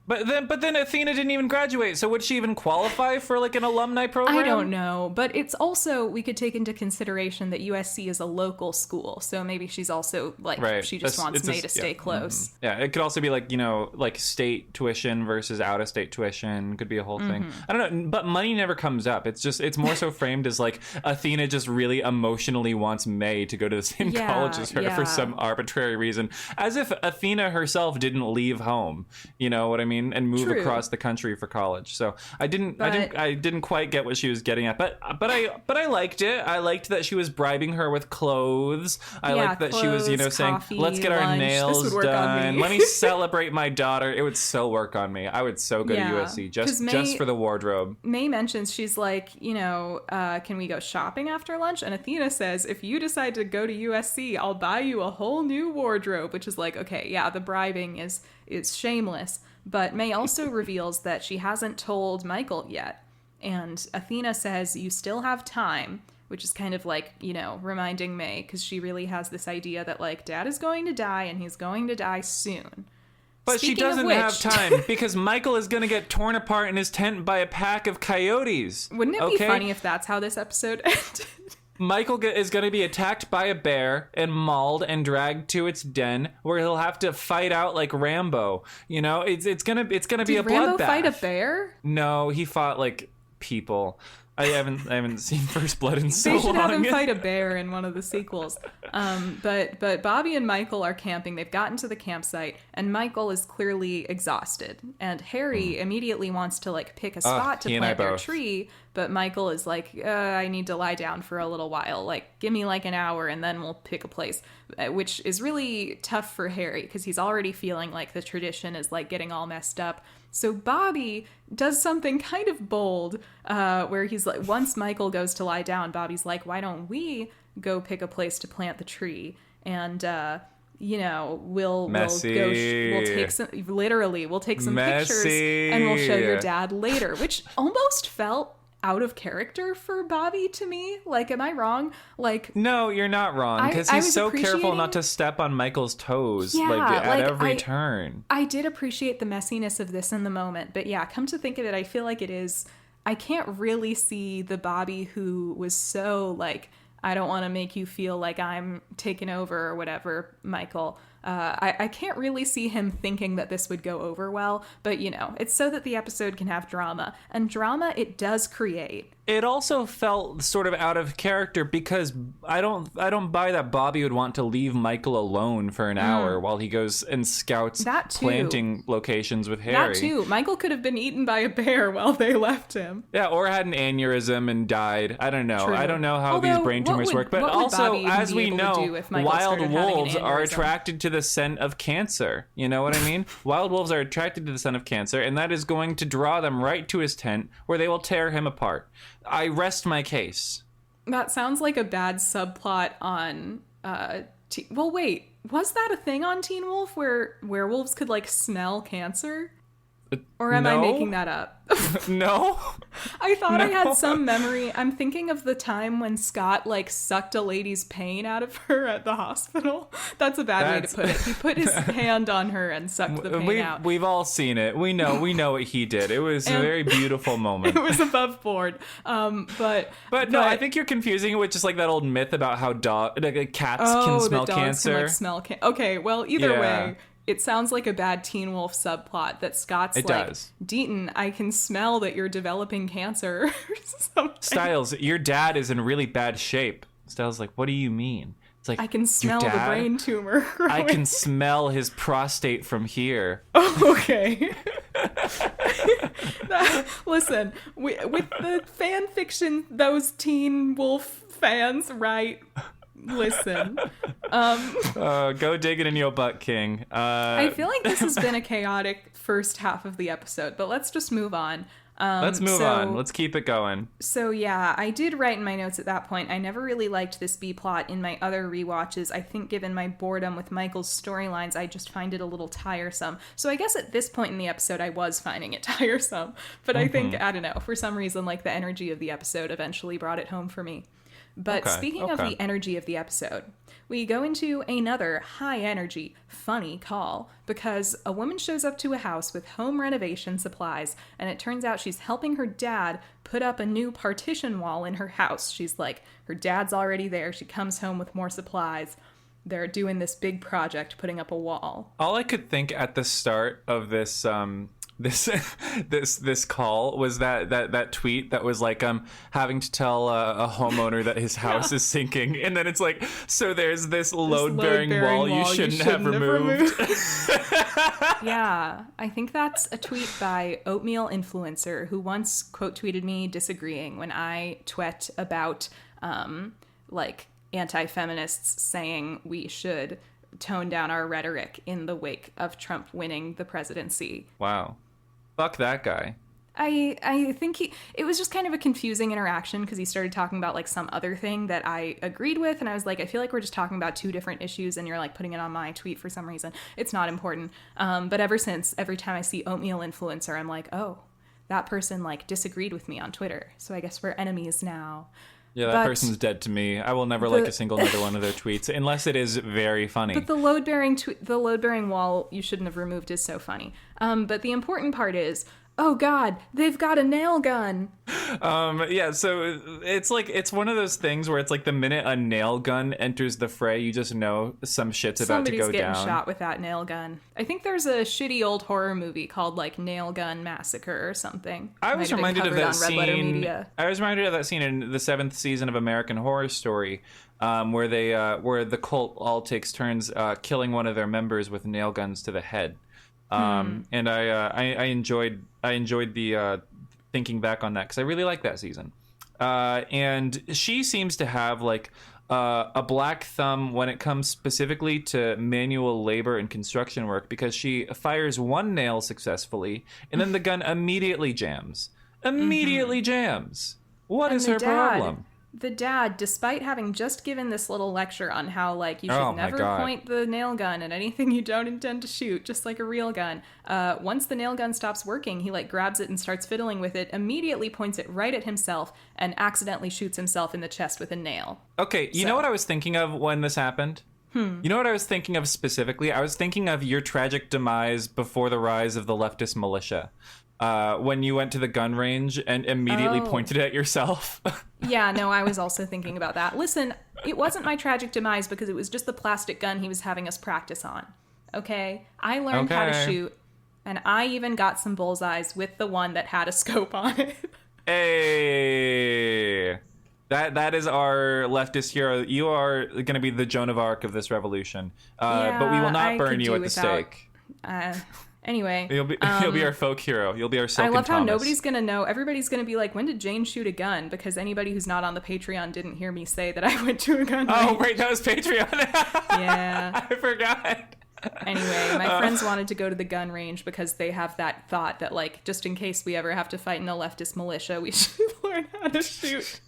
S2: But then Athena didn't even graduate, so would she even qualify for like an alumni program?
S1: I don't know, but it's also, we could take into consideration that USC is a local school, so maybe she's also like, she just wants May to stay close.
S2: Mm-hmm. Yeah, it could also be like, you know, like state tuition versus out-of-state tuition, could be a whole thing. I don't know, but money never comes up. It's more so framed as like Athena just really emotionally wants May to go to the same college as her for some arbitrary reason, as if Athena herself didn't leave home, you know what I mean, and move across the country for college. So I didn't quite get what she was getting at, but I liked it. I liked that she was bribing her with clothes. I liked that she was, you know, saying, let's get our nails done, let me celebrate my daughter. It would so work on me. I would so go to USC just for the wardrobe.
S1: May mentions, she's like, you know, can we go shopping after lunch? And Athena says, if you decide to go to USC, I'll buy you a whole new wardrobe, which is like, okay, yeah, the bribing is shameless. But May also reveals that she hasn't told Michael yet. And Athena says, you still have time. which is kind of like, you know, reminding May, because she really has this idea that, like, Dad is going to die and he's going to die soon.
S2: But she doesn't have time because Michael is going to get torn apart in his tent by a pack of coyotes.
S1: Wouldn't it be funny if that's how this episode ended?
S2: Michael is going to be attacked by a bear and mauled and dragged to its den, where he'll have to fight out like Rambo. You know, it's gonna be a bloodbath.
S1: Did Rambo fight a bear?
S2: No, he fought like people. I haven't seen First Blood in so long.
S1: They should have him fight a bear in one of the sequels. But Bobby and Michael are camping. They've gotten to the campsite, and Michael is clearly exhausted. And Harry immediately wants to like pick a spot to plant their tree, but Michael is like, I need to lie down for a little while. Like, give me like an hour, and then we'll pick a place. Which is really tough for Harry because he's already feeling like the tradition is like getting all messed up. So Bobby does something kind of bold, where he's like, once Michael goes to lie down, Bobby's like, why don't we go pick a place to plant the tree? And, you know, we'll take some pictures and we'll show your dad later, which almost felt out of character for Bobby to me. Like, am I wrong? Like,
S2: no, you're not wrong, because he's so careful not to step on Michael's toes, at every turn.
S1: I did appreciate the messiness of this in the moment, but yeah, come to think of it, I feel like I can't really see the Bobby who was so like, I don't want to make you feel like I'm taking over or whatever, Michael. I can't really see him thinking that this would go over well, but you know, it's so that the episode can have drama, and drama it does create.
S2: It also felt sort of out of character because I don't buy that Bobby would want to leave Michael alone for an hour while he goes and scouts planting locations with Harry.
S1: That too. Michael could have been eaten by a bear while they left him.
S2: Yeah, or had an aneurysm and died. I don't know.
S1: True.
S2: I don't know how these brain tumors work. But also, as we know, wild wolves are attracted to the scent of cancer. You know what I mean? Wild wolves are attracted to the scent of cancer, and that is going to draw them right to his tent where they will tear him apart. I rest my case.
S1: That sounds like a bad subplot on well, wait, was that a thing on Teen Wolf where werewolves could like smell cancer? Or am I making that up?
S2: No.
S1: I thought I had some memory. I'm thinking of the time when Scott like sucked a lady's pain out of her at the hospital. That's a bad way to put it. He put his hand on her and sucked the pain out.
S2: We've all seen it. We know what he did. It was a very beautiful moment.
S1: It was above board. But
S2: no, I think you're confusing it with just like that old myth about how cats can smell cancer.
S1: Okay, well, either way. It sounds like a bad Teen Wolf subplot that Scott's does. Deaton, I can smell that you're developing cancer or something.
S2: Stiles, your dad is in really bad shape. Stiles like, what do you mean? It's like,
S1: I can smell the brain tumor growing.
S2: I can smell his prostate from here.
S1: Oh, okay. Listen, with the fan fiction, those Teen Wolf fans, right? Listen.
S2: Go dig it in your butt, King.
S1: I feel like this has been a chaotic first half of the episode, but let's just move on.
S2: Let's move on. Let's keep it going.
S1: So yeah, I did write in my notes at that point, I never really liked this B-plot in my other rewatches. I think given my boredom with Michael's storylines, I just find it a little tiresome. So I guess at this point in the episode, I was finding it tiresome. But I think, I don't know, for some reason, like the energy of the episode eventually brought it home for me. But speaking of the energy of the episode, we go into another high energy, funny call because a woman shows up to a house with home renovation supplies, and it turns out she's helping her dad put up a new partition wall in her house. She's like, her dad's already there. She comes home with more supplies. They're doing this big project, putting up a wall.
S2: All I could think at the start of this this call was that tweet that was like having to tell a homeowner that his house is sinking, and then it's like, so there's this load-bearing wall you shouldn't have removed.
S1: Yeah, I think that's a tweet by Oatmeal Influencer, who once quote tweeted me disagreeing when I tweet about like anti-feminists saying we should tone down our rhetoric in the wake of Trump winning the presidency.
S2: Wow. Fuck that guy.
S1: I think it was just kind of a confusing interaction because he started talking about like some other thing that I agreed with, and I was like, I feel like we're just talking about two different issues and you're like putting it on my tweet for some reason. It's not important. But every time I see Oatmeal Influencer, I'm like, oh, that person like disagreed with me on Twitter, so I guess we're enemies now.
S2: Yeah, that person's dead to me. I will never like a single another one of their tweets unless it is very funny.
S1: But the load-bearing wall you shouldn't have removed is so funny. But the important part is, oh God, they've got a nail gun.
S2: Yeah, so it's one of those things where it's like the minute a nail gun enters the fray, you just know some shit's about to go down.
S1: Somebody's getting shot with that nail gun. I think there's a shitty old horror movie called like Nail Gun Massacre or something.
S2: I was reminded of that scene. I was reminded of that scene in the 7th season of American Horror Story, where the cult all takes turns killing one of their members with nail guns to the head. And I enjoyed the thinking back on that because I really like that season. And she seems to have like a black thumb when it comes specifically to manual labor and construction work, because she fires one nail successfully and then the gun immediately jams. What is her problem?
S1: The dad, despite having just given this little lecture on how, like, you should never point the nail gun at anything you don't intend to shoot, just like a real gun, once the nail gun stops working, he, like, grabs it and starts fiddling with it, immediately points it right at himself, and accidentally shoots himself in the chest with a nail.
S2: Okay, you know what I was thinking of when this happened? You know what I was thinking of specifically? I was thinking of your tragic demise before the rise of the leftist militia. When you went to the gun range and immediately pointed at yourself.
S1: Yeah, no, I was also thinking about that. Listen, it wasn't my tragic demise because it was just the plastic gun he was having us practice on. Okay? I learned how to shoot, and I even got some bullseyes with the one that had a scope on it.
S2: Hey! That is our leftist hero. You are going to be the Joan of Arc of this revolution. But we will not burn you at the stake.
S1: Anyway,
S2: you'll be our folk hero. You'll be our Silken
S1: I love how
S2: Thomas.
S1: nobody's gonna know. Everybody's gonna be like, "When did Jane shoot a gun?" Because anybody who's not on the Patreon didn't hear me say that I went to a gun range.
S2: Oh, right, that was Patreon.
S1: Yeah,
S2: I forgot.
S1: Anyway, my friends wanted to go to the gun range because they have that thought that, like, just in case we ever have to fight in a leftist militia, we should learn how to shoot.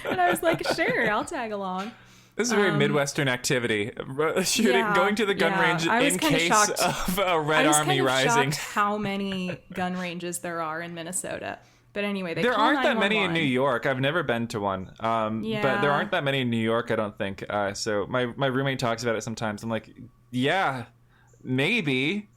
S1: And I was like, "Sure, I'll tag along."
S2: This is a very Midwestern activity. Going to the gun range in case of a Red Army rising. I was
S1: shocked how many gun ranges there are in Minnesota. But anyway,
S2: there aren't that many in New York. I've never been to one. But there aren't that many in New York, I don't think. So my roommate talks about it sometimes. I'm like, yeah, maybe.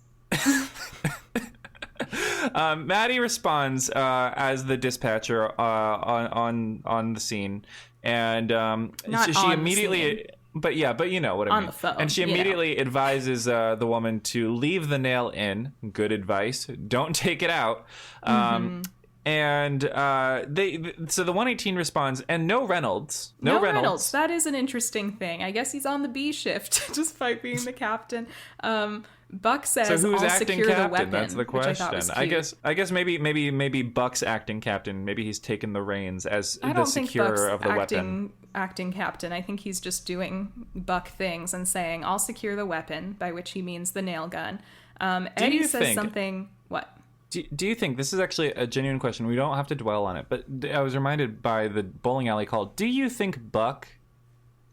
S2: Maddie responds as the dispatcher on the scene. And she immediately, but you know what I mean.
S1: On the phone,
S2: and she immediately advises the woman to leave the nail in. Good advice. Don't take it out. And so the 118 responds, and no Reynolds. No Reynolds.
S1: That is an interesting thing. I guess he's on the B shift, despite being the captain. Buck says,
S2: so who's
S1: "I'll
S2: acting
S1: secure
S2: captain?
S1: the weapon."
S2: That's the question. I guess maybe Buck's acting captain. Maybe he's taken the reins as the securer of the weapon.
S1: Acting captain. I think he's just doing Buck things and saying, "I'll secure the weapon," by which he means the nail gun. Eddie says something. What?
S2: Do you think, this is actually a genuine question, we don't have to dwell on it, but I was reminded by the bowling alley call, do you think Buck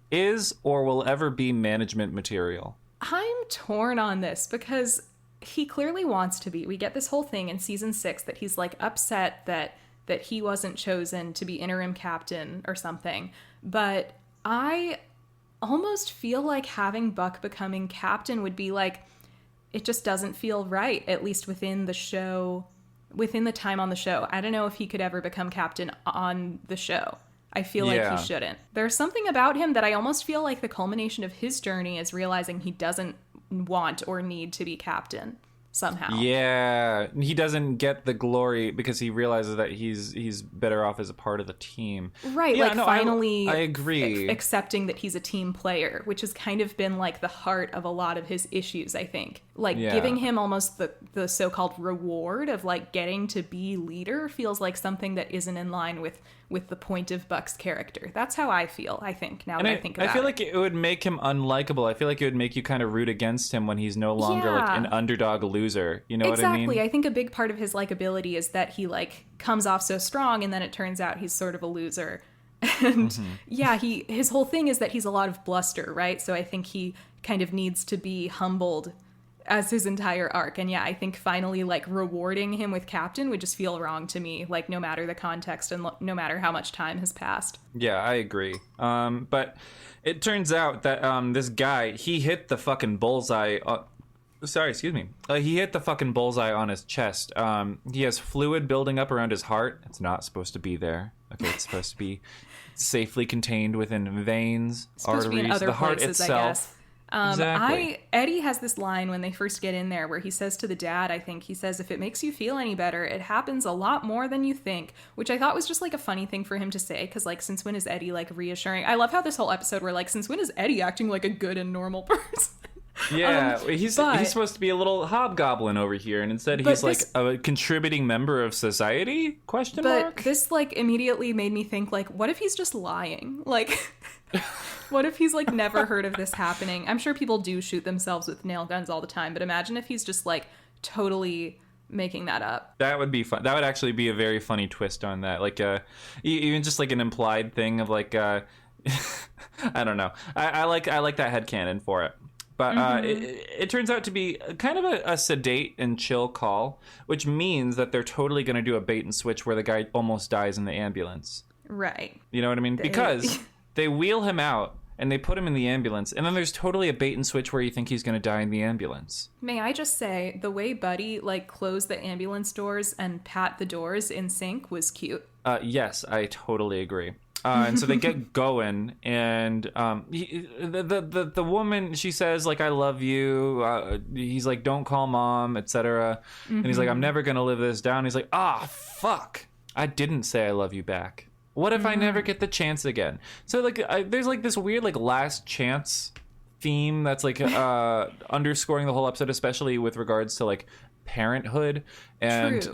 S2: is or will ever be management material?
S1: I'm torn on this because he clearly wants to be. We get this whole thing in season 6 that he's like upset that he wasn't chosen to be interim captain or something. But I almost feel like having Buck becoming captain would be like, it just doesn't feel right, at least within the show, within the time on the show. I don't know if he could ever become captain on the show. I feel like he shouldn't. There's something about him that I almost feel like the culmination of his journey is realizing he doesn't want or need to be captain somehow.
S2: Yeah, he doesn't get the glory because he realizes that he's better off as a part of the team.
S1: Right,
S2: yeah,
S1: finally
S2: I agree.
S1: Accepting that he's a team player, which has kind of been like the heart of a lot of his issues, I think. Like giving him almost the so-called reward of like getting to be leader feels like something that isn't in line with the point of Buck's character. That's how I feel, I think, now that I think about it.
S2: I feel like it would make him unlikable. I feel like it would make you kind of root against him when he's no longer like an underdog loser. You know what I mean?
S1: Exactly. I think a big part of his likability is that he like comes off so strong and then it turns out he's sort of a loser. And his whole thing is that he's a lot of bluster, right? So I think he kind of needs to be humbled as his entire arc. And yeah, I think finally like rewarding him with captain would just feel wrong to me, like no matter the context and no matter how much time has passed.
S2: Yeah, I agree. But it turns out that this guy, he hit the fucking bullseye. He hit the fucking bullseye on his chest. He has fluid building up around his heart. It's not supposed to be there. Okay, it's supposed to be safely contained within veins, arteries, the heart
S1: places,
S2: itself.
S1: Exactly. Eddie has this line when they first get in there where he says to the dad, I think, he says, if it makes you feel any better, it happens a lot more than you think, which I thought was just like a funny thing for him to say, because like, since when is Eddie like reassuring? I love how this whole episode we're like, since when is Eddie acting like a good and normal person?
S2: Yeah, he's supposed to be a little hobgoblin over here, and instead he's like a contributing member of society?
S1: But this like immediately made me think like, what if he's just lying? Like, what if he's like never heard of this happening? I'm sure people do shoot themselves with nail guns all the time, but imagine if he's just like totally making that up.
S2: That would be fun. That would actually be a very funny twist on that. Like, even just like an implied thing of like, I don't know. I like that headcanon for it. But it turns out to be kind of a sedate and chill call, which means that they're totally going to do a bait and switch where the guy almost dies in the ambulance.
S1: Right.
S2: You know what I mean? Because they wheel him out and they put him in the ambulance, and then there's totally a bait and switch where you think he's going to die in the ambulance.
S1: May I just say, the way Buddy like closed the ambulance doors and pat the doors in sync was cute.
S2: Yes, I totally agree. And so they get going, and the woman, she says like, I love you. He's like, don't call mom, etc. And he's like, I'm never gonna live this down. He's like, fuck, I didn't say I love you back. What if I never get the chance again? So like there's like this weird like last chance theme that's like underscoring the whole episode, especially with regards to like parenthood. And
S1: true.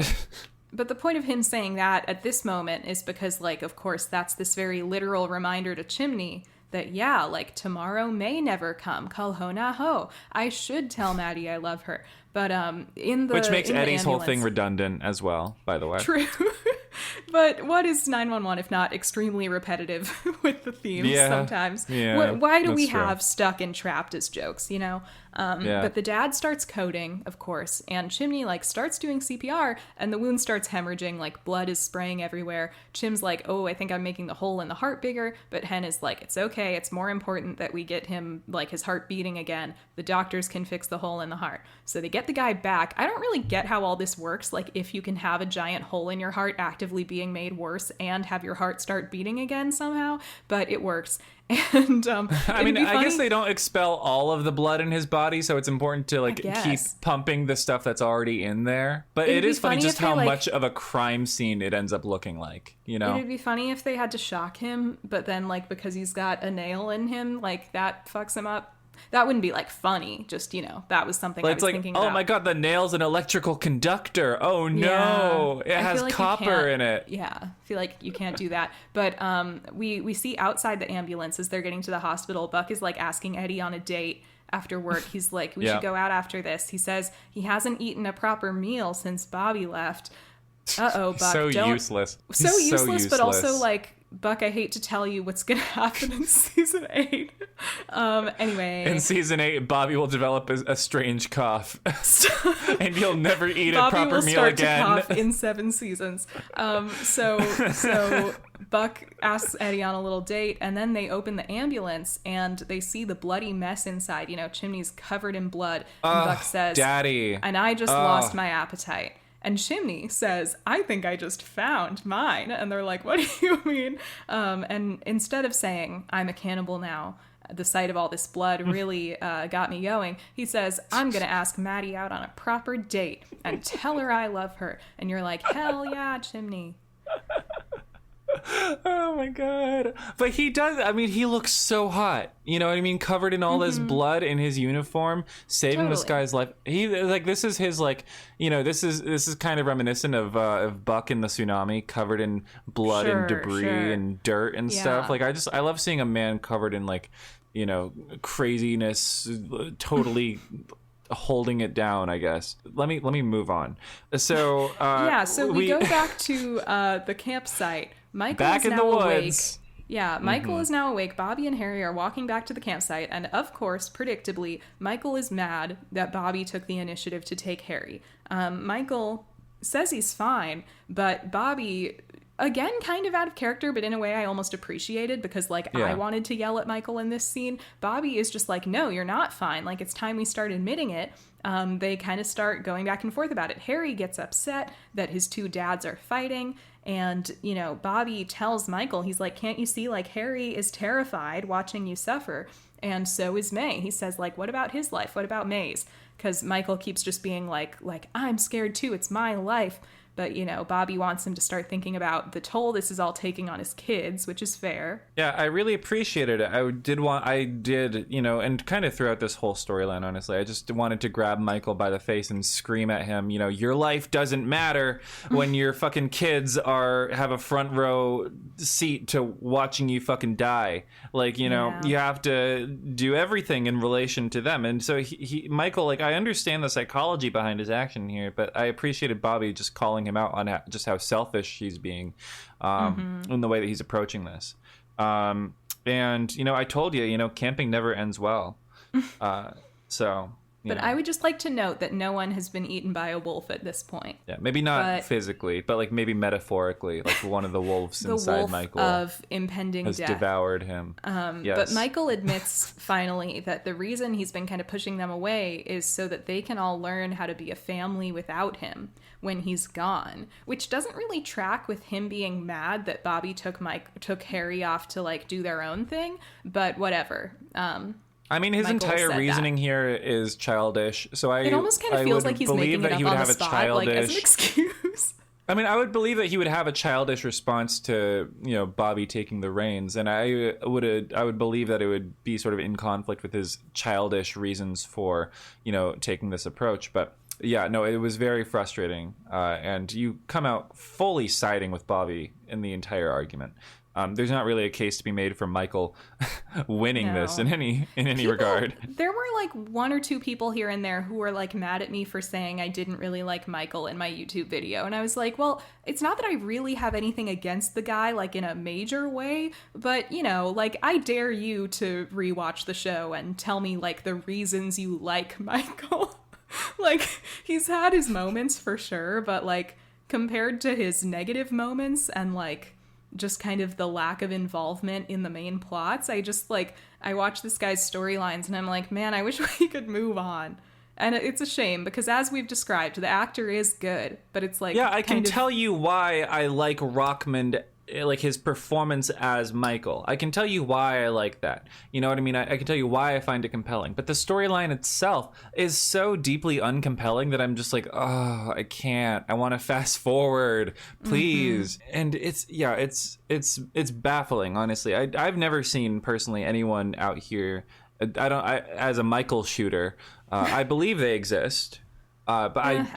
S1: But the point of him saying that at this moment is because, like, of course, that's this very literal reminder to Chimney that, yeah, like, tomorrow may never come. Kalhona ho. I should tell Maddie I love her. But
S2: which makes Eddie's whole thing redundant as well, by the way.
S1: True. But what is 911 if not extremely repetitive with the themes sometimes?
S2: Yeah,
S1: why do we have stuck and trapped as jokes, you know? But the dad starts coding, of course, and Chimney like starts doing CPR, and the wound starts hemorrhaging, like blood is spraying everywhere. Chim's like, oh, I think I'm making the hole in the heart bigger, but Hen is like, it's okay, it's more important that we get him like his heart beating again. The doctors can fix the hole in the heart. So they get the guy back. I don't really get how all this works, like if you can have a giant hole in your heart actively being made worse and have your heart start beating again somehow, but it works. And
S2: I mean, I guess they don't expel all of the blood in his body, so it's important to like keep pumping the stuff that's already in there. But it is funny just how much of a crime scene it ends up looking like, you know?
S1: It'd be funny if they had to shock him, but then like because he's got a nail in him, like that fucks him up. That wouldn't be like funny, just, you know, that was something I was thinking about.
S2: Oh my god, the nail's an electrical conductor. Oh no, it has like copper in it.
S1: Yeah, I feel like you can't do that. But we see outside the ambulance as they're getting to the hospital, Buck is like asking Eddie on a date after work. He's like, we should go out after this. He says he hasn't eaten a proper meal since Bobby left. Buck.
S2: So useless,
S1: but also like, Buck, I hate to tell you what's going to happen in season 8. Anyway.
S2: In season 8, Bobby will develop a strange cough. And he'll never eat a proper meal again.
S1: Bobby will start to cough in 7 seasons. So Buck asks Eddie on a little date, and then they open the ambulance, and they see the bloody mess inside. You know, Chimney's covered in blood. And Buck says,
S2: Daddy.
S1: And I just lost my appetite. And Chimney says, I think I just found mine. And they're like, what do you mean? And instead of saying, I'm a cannibal now, the sight of all this blood really got me going, he says, I'm going to ask Maddie out on a proper date and tell her I love her. And you're like, hell yeah, Chimney.
S2: Oh my god. But he does, I mean, he looks so hot, you know what I mean, covered in all this blood in his uniform, saving this guy's life. He like, this is his, like, you know, this is kind of reminiscent of Buck in the tsunami, covered in blood and debris and dirt and stuff. Like, I love seeing a man covered in, like, you know, craziness, totally holding it down, I guess. Let me move on. So so
S1: we go back to the campsite. Michael
S2: back
S1: is
S2: in
S1: now
S2: the
S1: awake.
S2: woods.
S1: Yeah, Michael is now awake. Bobby and Harry are walking back to the campsite, and of course, predictably, Michael is mad that Bobby took the initiative to take Harry. Michael says he's fine, but Bobby, again, kind of out of character, but in a way I almost appreciated, because, like, I wanted to yell at Michael in this scene. Bobby is just like, no, you're not fine. Like, it's time we start admitting it. They kind of start going back and forth about it. Harry gets upset that his two dads are fighting. And, you know, Bobby tells Michael, he's like, can't you see, like, Harry is terrified watching you suffer? And so is May. He says, like, what about his life? What about May's? Because Michael keeps just being like, I'm scared too. It's my life. But, you know, Bobby wants him to start thinking about the toll this is all taking on his kids, which is fair.
S2: Yeah, I really appreciated it. I did, you know, and kind of throughout this whole storyline, honestly, I just wanted to grab Michael by the face and scream at him, you know, your life doesn't matter when your fucking kids have a front row seat to watching you fucking die. Like, you know, you have to do everything in relation to them. And so Michael, like, I understand the psychology behind his action here, but I appreciated Bobby just calling him out on just how selfish he's being in the way that he's approaching this. And, you know, I told you, you know, camping never ends well. But
S1: I would just like to note that no one has been eaten by a wolf at this point.
S2: Yeah, maybe not physically, but like maybe metaphorically, like one of the wolves inside
S1: wolf
S2: Michael
S1: of impending
S2: has
S1: death
S2: devoured him. Yes.
S1: But Michael admits finally that the reason he's been kind of pushing them away is so that they can all learn how to be a family without him when he's gone, which doesn't really track with him being mad that Bobby took Harry off to like do their own thing, but whatever.
S2: I mean, his
S1: Michael
S2: entire reasoning here is childish. So
S1: it almost kind of feels like he's making it up on the spot, like as an excuse.
S2: I mean, I would believe that he would have a childish response to, you know, Bobby taking the reins, and I would believe that it would be sort of in conflict with his childish reasons for, you know, taking this approach. But yeah, no, it was very frustrating, and you come out fully siding with Bobby in the entire argument. There's not really a case to be made for Michael winning this in any regard.
S1: There were like one or two people here and there who were like mad at me for saying I didn't really like Michael in my YouTube video. And I was like, well, it's not that I really have anything against the guy, like in a major way, but you know, like I dare you to rewatch the show and tell me like the reasons you like Michael. Like he's had his moments for sure, but like compared to his negative moments and like just kind of the lack of involvement in the main plots, I watch this guy's storylines and I'm like, man, I wish we could move on. And it's a shame because as we've described, the actor is good, but it's like...
S2: Yeah, I can tell you why I like Rockmond, like his performance as Michael. I can tell you why I like that. You know what I mean? I can tell you why I find it compelling. But the storyline itself is so deeply uncompelling that I'm just like, oh, I can't. I want to fast forward, please. And it's baffling, honestly. I've never seen personally anyone out here. As a Michael shooter, I believe they exist. But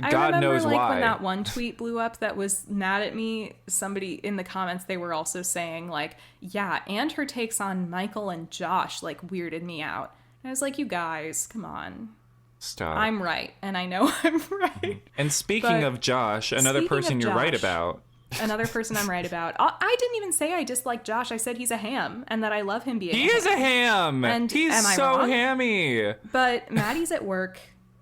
S2: God knows
S1: like,
S2: why.
S1: When that one tweet blew up that was mad at me, somebody in the comments, they were also saying like, yeah, and her takes on Michael and Josh like weirded me out. And I was like, you guys, come on.
S2: Stop.
S1: I'm right, and I know I'm right.
S2: And speaking of Josh, another person you're right about.
S1: Another person I'm right about. I didn't even say I dislike Josh. I said he's a ham and that I love him being
S2: He is a ham! And he's so hammy!
S1: But Maddie's at work.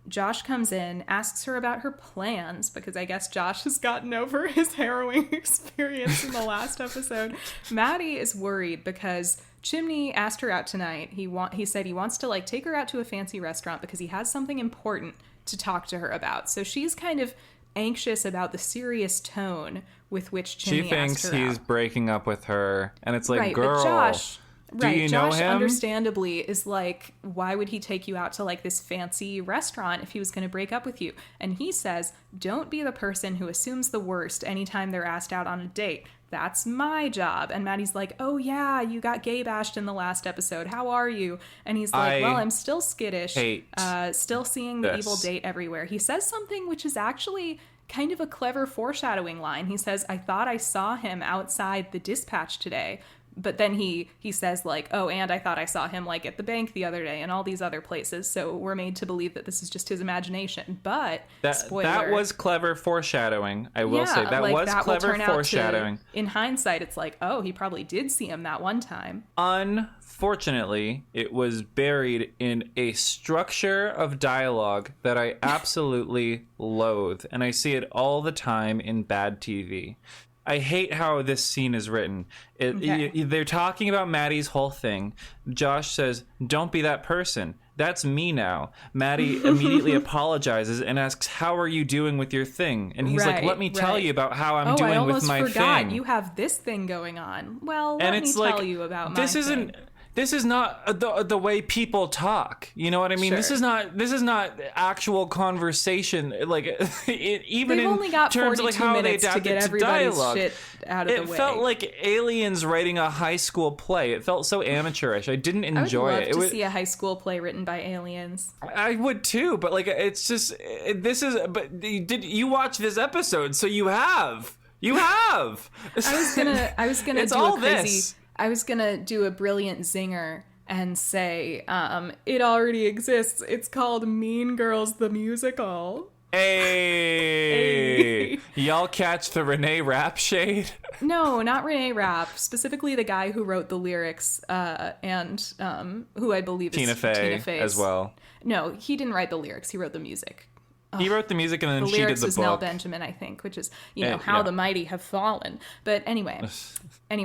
S1: Josh comes in, asks her about her plans, because I guess Josh has gotten over his harrowing experience in the last episode. Maddie is worried because Chimney asked her out tonight. He said he wants to like take her out to a fancy restaurant because he has something important to talk to her about. So she's kind of anxious about the serious tone with which Chimney
S2: thinks he's breaking up with her, and it's like,
S1: right,
S2: girl,
S1: but Josh,
S2: do you know
S1: Josh
S2: him?
S1: Understandably is like, why would he take you out to like this fancy restaurant if he was going to break up with you? And he says, don't be the person who assumes the worst anytime they're asked out on a date. That's my job. And Maddie's like, oh yeah, you got gay bashed in the last episode. How are you? And he's like, well, I'm still skittish. Still seeing the evil date everywhere. He says something which is actually kind of a clever foreshadowing line. He says, I thought I saw him outside the dispatch today. But then he says, like, oh, and I thought I saw him, like, at the bank the other day and all these other places. So we're made to believe that this is just his imagination. But, spoiler.
S2: That was clever foreshadowing, I will say. That was clever foreshadowing.
S1: In hindsight, it's like, oh, he probably did see him that one time.
S2: Unfortunately, it was buried in a structure of dialogue that I absolutely loathe. And I see it all the time in bad TV. I hate how this scene is written. They're talking about Maddie's whole thing. Josh says, "Don't be that person. That's me now." Maddie immediately apologizes and asks, "How are you doing with your thing?" And he's like, "Let me tell you about how I'm doing with my thing." I almost forgot.
S1: You have this thing going on. Well, let me tell you about my thing.
S2: This is not the way people talk. You know what I mean? Sure. This is not actual conversation. Like even
S1: They've only got
S2: terms of like how they
S1: to
S2: adapted
S1: get
S2: to
S1: everybody's
S2: dialogue.
S1: Shit out of the way.
S2: It felt like aliens writing a high school play. It felt so amateurish. I didn't enjoy it.
S1: I would love to see a high school play written by aliens.
S2: I would too, but like it's just this is. But did you watch this episode? So you have. I
S1: was gonna.
S2: It's
S1: do
S2: all
S1: a crazy,
S2: this.
S1: I was gonna do a brilliant zinger and say, it already exists. It's called Mean Girls the Musical.
S2: Hey. Y'all catch the Renee Rapp shade?
S1: No, not Renee Rapp. Specifically the guy who wrote the lyrics, and who I believe is Tina Fey
S2: as well.
S1: No, he didn't write the lyrics. He wrote the music.
S2: He wrote the music and then she did the book. The lyrics was
S1: Nell Benjamin, I think, which is, how the mighty have fallen. But anyway.
S2: A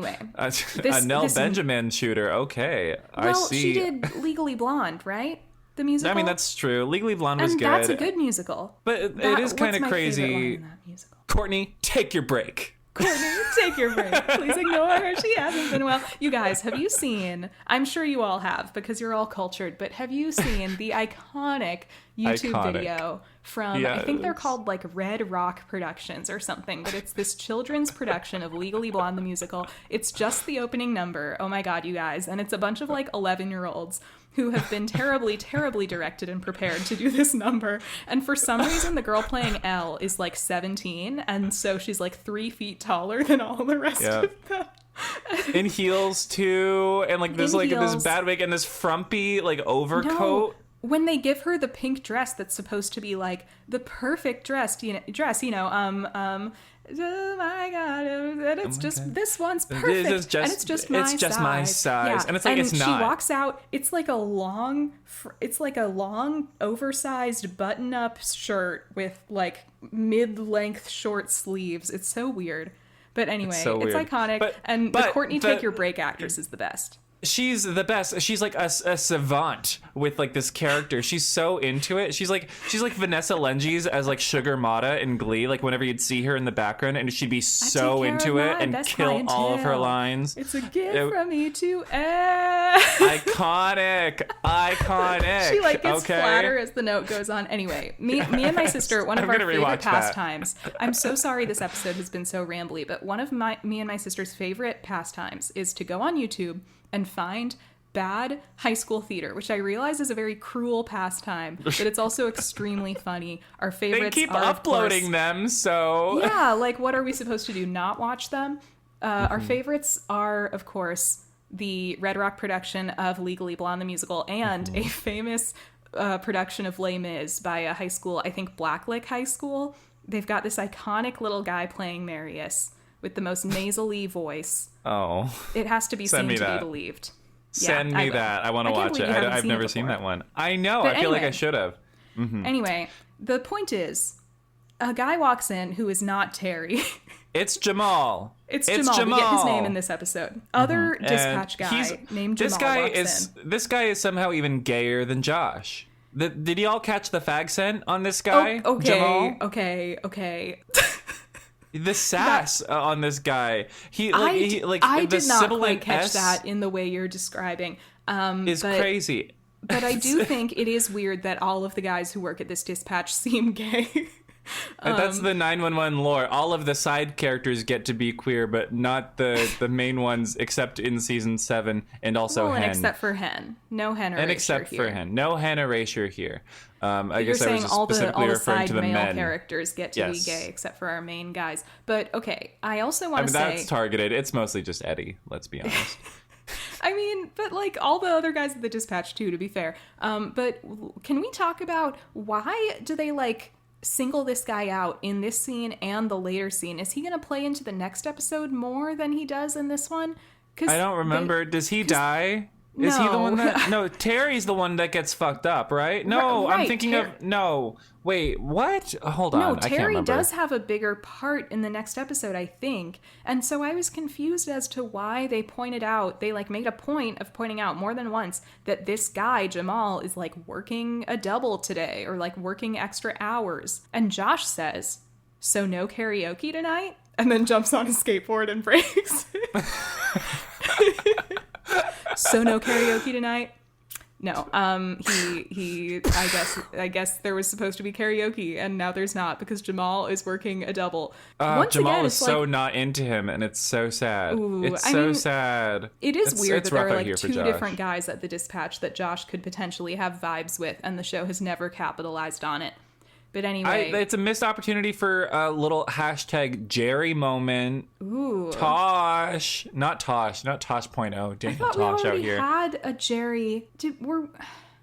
S2: Nell Benjamin shooter, okay. I see.
S1: Well, she did Legally Blonde, right? The musical?
S2: I mean, that's true. Legally Blonde was good.
S1: And that's a good musical.
S2: But it is kind of crazy.
S1: Favorite line in that musical?
S2: Courtney, take your break.
S1: Courtney, take your break. Please ignore her. She hasn't been well. You guys, have you seen, I'm sure you all have because you're all cultured, but have you seen the iconic YouTube video from, I think they're called like Red Rock Productions or something, but it's this children's production of Legally Blonde the musical. It's just the opening number. Oh my God, you guys. And it's a bunch of like 11-year-olds who have been terribly, terribly directed and prepared to do this number. And for some reason, the girl playing Elle is like 17, and so she's like 3 feet taller than all the rest of them.
S2: In heels too, and like this this bad wig and this frumpy like overcoat.
S1: No. When they give her the pink dress that's supposed to be like the perfect dress, oh my God, and it's this one's perfect, and it's just my size. Yeah.
S2: And it's like, it's not.
S1: She walks out, it's like a long oversized button-up shirt with like mid-length short sleeves. It's so weird. But anyway, it's iconic, and the Courtney Take Your Break actress is the best.
S2: She's the best. She's like a savant with like this character. She's so into it. She's like Vanessa Lenges as like Sugar Mata in Glee. Like whenever you'd see her in the background, and she'd be so into it and kill all of her lines.
S1: It's a gift from me to
S2: iconic. She like gets
S1: flatter as the note goes on. Anyway, me and my sister, one of our favorite pastimes. I'm so sorry this episode has been so rambly, but one of me and my sister's favorite pastimes is to go on YouTube and find bad high school theater, which I realize is a very cruel pastime, but it's also extremely funny. Our favorites
S2: they keep uploading them, so...
S1: Yeah, like, what are we supposed to do? Not watch them? Our favorites are, of course, the Red Rock production of Legally Blonde the musical and a famous production of Les Mis by a high school, I think Blacklick High School. They've got this iconic little guy playing Marius with the most nasally voice.
S2: Oh.
S1: It has to be seen to be believed.
S2: Send me that. I want to watch it. I've never seen that one. I know. But I feel like I should have. Mm-hmm.
S1: Anyway, the point is, a guy walks in who is not Terry.
S2: It's Jamal.
S1: It's Jamal. We get his name in this episode. Other dispatch guy named Jamal
S2: This guy is somehow even gayer than Josh. Did y'all catch the fag scent on this guy?
S1: Oh, okay.
S2: Jamal?
S1: Okay.
S2: The sass on this guy.
S1: I did not quite catch that in the way you're describing.
S2: Is crazy.
S1: But I do think it is weird that all of the guys who work at this dispatch seem gay.
S2: That's the 911 lore. All of the side characters get to be queer, but not the main ones, except in season 7, and also Hen.
S1: And except for Hen. No Hen erasure.
S2: And except
S1: here.
S2: for Hen. No Hen erasure here. I guess
S1: You're
S2: I was
S1: saying
S2: specifically
S1: all the
S2: referring
S1: side
S2: to the
S1: male
S2: men.
S1: characters get to be gay, except for our main guys. But, okay, I also want to say...
S2: that's targeted. It's mostly just Eddie, let's be honest.
S1: I mean, but like all the other guys at the Dispatch too, to be fair. But can we talk about why do they like single this guy out in this scene and the later scene? Is he going to play into the next episode more than he does in this one?
S2: I don't remember. Does he die? Is he the one that... No, Terry's the one that gets fucked up, right? No, right, I'm thinking of... No. Wait, what? Hold on.
S1: No,
S2: I can't
S1: Terry
S2: remember.
S1: does have a bigger part in the next episode, I think. And so I was confused as to why they pointed out... They, like, made a point of pointing out more than once that this guy, Jamal, is, like, working a double today or, like, working extra hours. And Josh says, so no karaoke tonight? And then jumps on his skateboard and breaks. So no karaoke tonight? No. I guess there was supposed to be karaoke and now there's not because Jamal is working a double.
S2: Jamal is so not into him and it's so sad. It's so sad.
S1: It is weird that there are like 2 different guys at the Dispatch that Josh could potentially have vibes with and the show has never capitalized on it. But anyway.
S2: It's a missed opportunity for a little hashtag Jerry moment.
S1: Ooh.
S2: Tosh. Not Tosh 0.0. Daniel Tosh out here.
S1: We had a Jerry.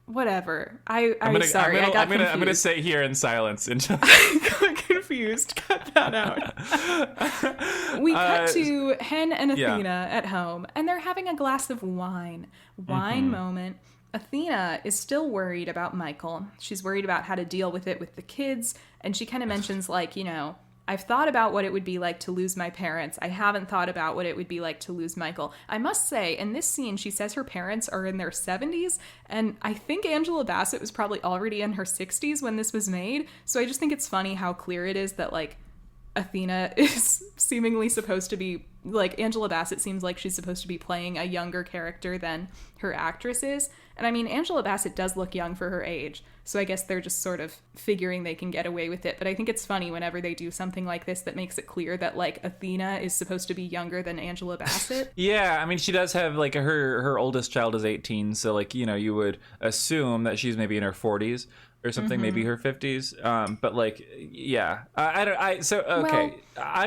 S1: Whatever. I'm
S2: gonna sit here in silence until
S1: I got confused. Cut that out. We cut to Hen and Athena at home, and they're having a glass of wine. Moment. Athena is still worried about Michael. She's worried about how to deal with it with the kids. And she kind of mentions like, I've thought about what it would be like to lose my parents. I haven't thought about what it would be like to lose Michael. I must say, in this scene, she says her parents are in their 70s. And I think Angela Bassett was probably already in her 60s when this was made. So I just think it's funny how clear it is that like Athena is seemingly supposed to be like Angela Bassett seems like she's supposed to be playing a younger character than her actress is. And I mean, Angela Bassett does look young for her age. So I guess they're just sort of figuring they can get away with it. But I think it's funny whenever they do something like this that makes it clear that like Athena is supposed to be younger than Angela Bassett.
S2: Yeah, I mean, she does have like her oldest child is 18. So like, you would assume that she's maybe in her 40s. Or something, maybe her 50s. But like, yeah, I'm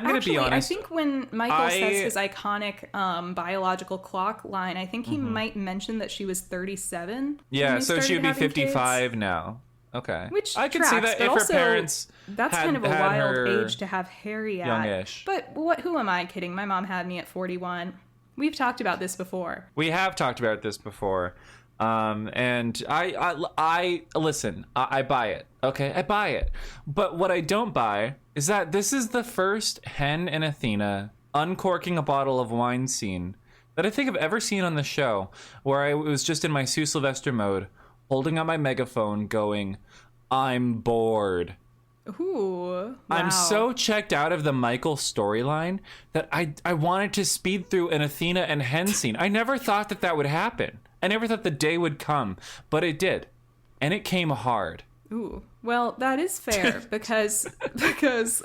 S2: gonna be honest.
S1: I think when Michael says his iconic biological clock line, I think he might mention that she was 37.
S2: Yeah, so she would be 55 now. Okay,
S1: which
S2: I can see that if her parents.
S1: That's kind of a wild age to have Harry at.
S2: Youngish.
S1: But who am I kidding? My mom had me at 41. We've talked about this before.
S2: We have talked about this before. And I listen, I buy it. Okay, I buy it. But what I don't buy is that this is the first Hen and Athena uncorking a bottle of wine scene that I think I've ever seen on the show, where I was just in my Sue Sylvester mode, holding up my megaphone going, I'm bored.
S1: Ooh, wow.
S2: I'm so checked out of the Michael storyline that I wanted to speed through an Athena and Hen scene. I never thought that would happen. I never thought the day would come, but it did. And it came hard.
S1: Ooh. Well, that is fair because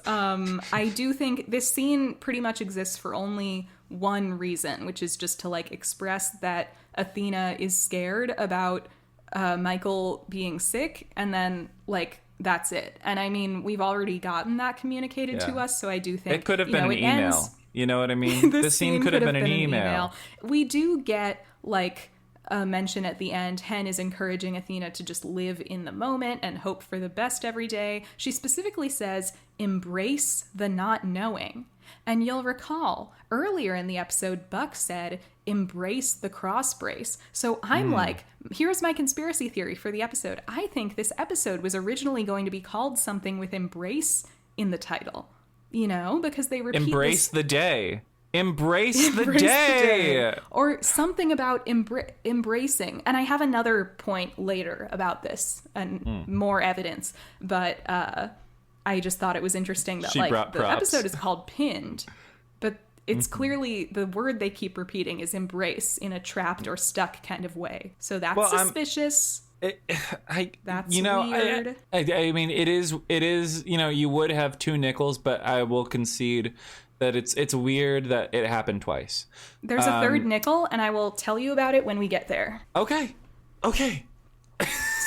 S1: I do think this scene pretty much exists for only one reason, which is just to like express that Athena is scared about Michael being sick, and then like that's it. And I mean, we've already gotten that communicated to us, so I do think
S2: it could have been an email. You know what I mean? This scene could have been an email.
S1: We do get like a mention at the end. Hen is encouraging Athena to just live in the moment and hope for the best every day. She specifically says, embrace the not knowing. And you'll recall, earlier in the episode, Buck said, embrace the cross brace. So I'm like, here's my conspiracy theory for the episode. I think this episode was originally going to be called something with embrace in the title. Because they repeat
S2: Embrace the day. Embrace the day.
S1: Or something about embracing. And I have another point later about this and more evidence. But I just thought it was interesting that the episode is called Pinned. But it's clearly the word they keep repeating is embrace in a trapped or stuck kind of way. So that's suspicious. That's weird.
S2: I mean, it is, you would have two nickels, but I will concede that it's weird that it happened twice.
S1: There's a third nickel, and I will tell you about it when we get there.
S2: Okay.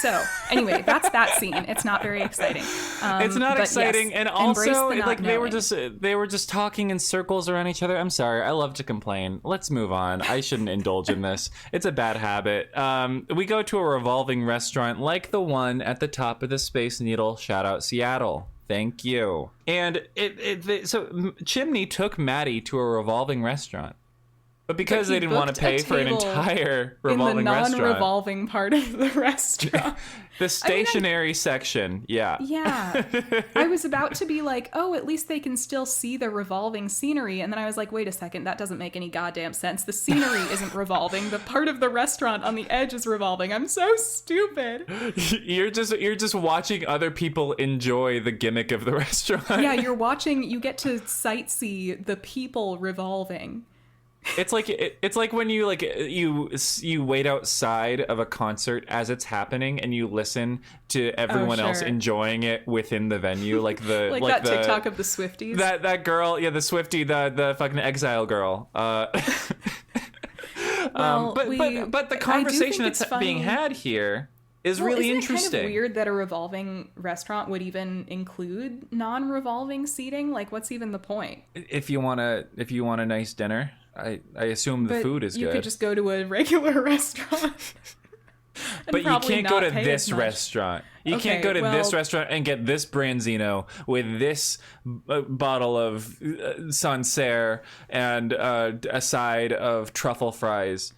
S1: So, anyway, that's that scene. It's not very exciting.
S2: It's not exciting,
S1: yes,
S2: and also like they were
S1: knowing.
S2: just talking in circles around each other. I'm sorry, I love to complain. Let's move on. I shouldn't indulge in this. It's a bad habit. We go to a revolving restaurant like the one at the top of the Space Needle. Shout out Seattle. Thank you. And so Chimney took Maddie to a revolving restaurant. But because they didn't want to pay for an entire revolving restaurant.
S1: In the non-revolving part of the restaurant.
S2: The stationary section, yeah.
S1: Yeah. I was about to be like, oh, at least they can still see the revolving scenery. And then I was like, wait a second, that doesn't make any goddamn sense. The scenery isn't revolving. The part of the restaurant on the edge is revolving. I'm so stupid.
S2: You're just watching other people enjoy the gimmick of the restaurant.
S1: Yeah, you get to sightsee the people revolving.
S2: It's like when you you wait outside of a concert as it's happening and you listen to everyone else enjoying it within the venue, like
S1: that TikTok of the Swifties.
S2: That girl, yeah, the Swiftie, the fucking exile girl. But the conversation that's being had here is really interesting.
S1: It's kind of weird that a revolving restaurant would even include non-revolving seating. Like, what's even the point?
S2: If you want a nice dinner. I assume the food is good.
S1: You could just go to a regular restaurant.
S2: But you can't go to this restaurant. You can't go to this restaurant and get this branzino with this bottle of Sancerre and a side of truffle fries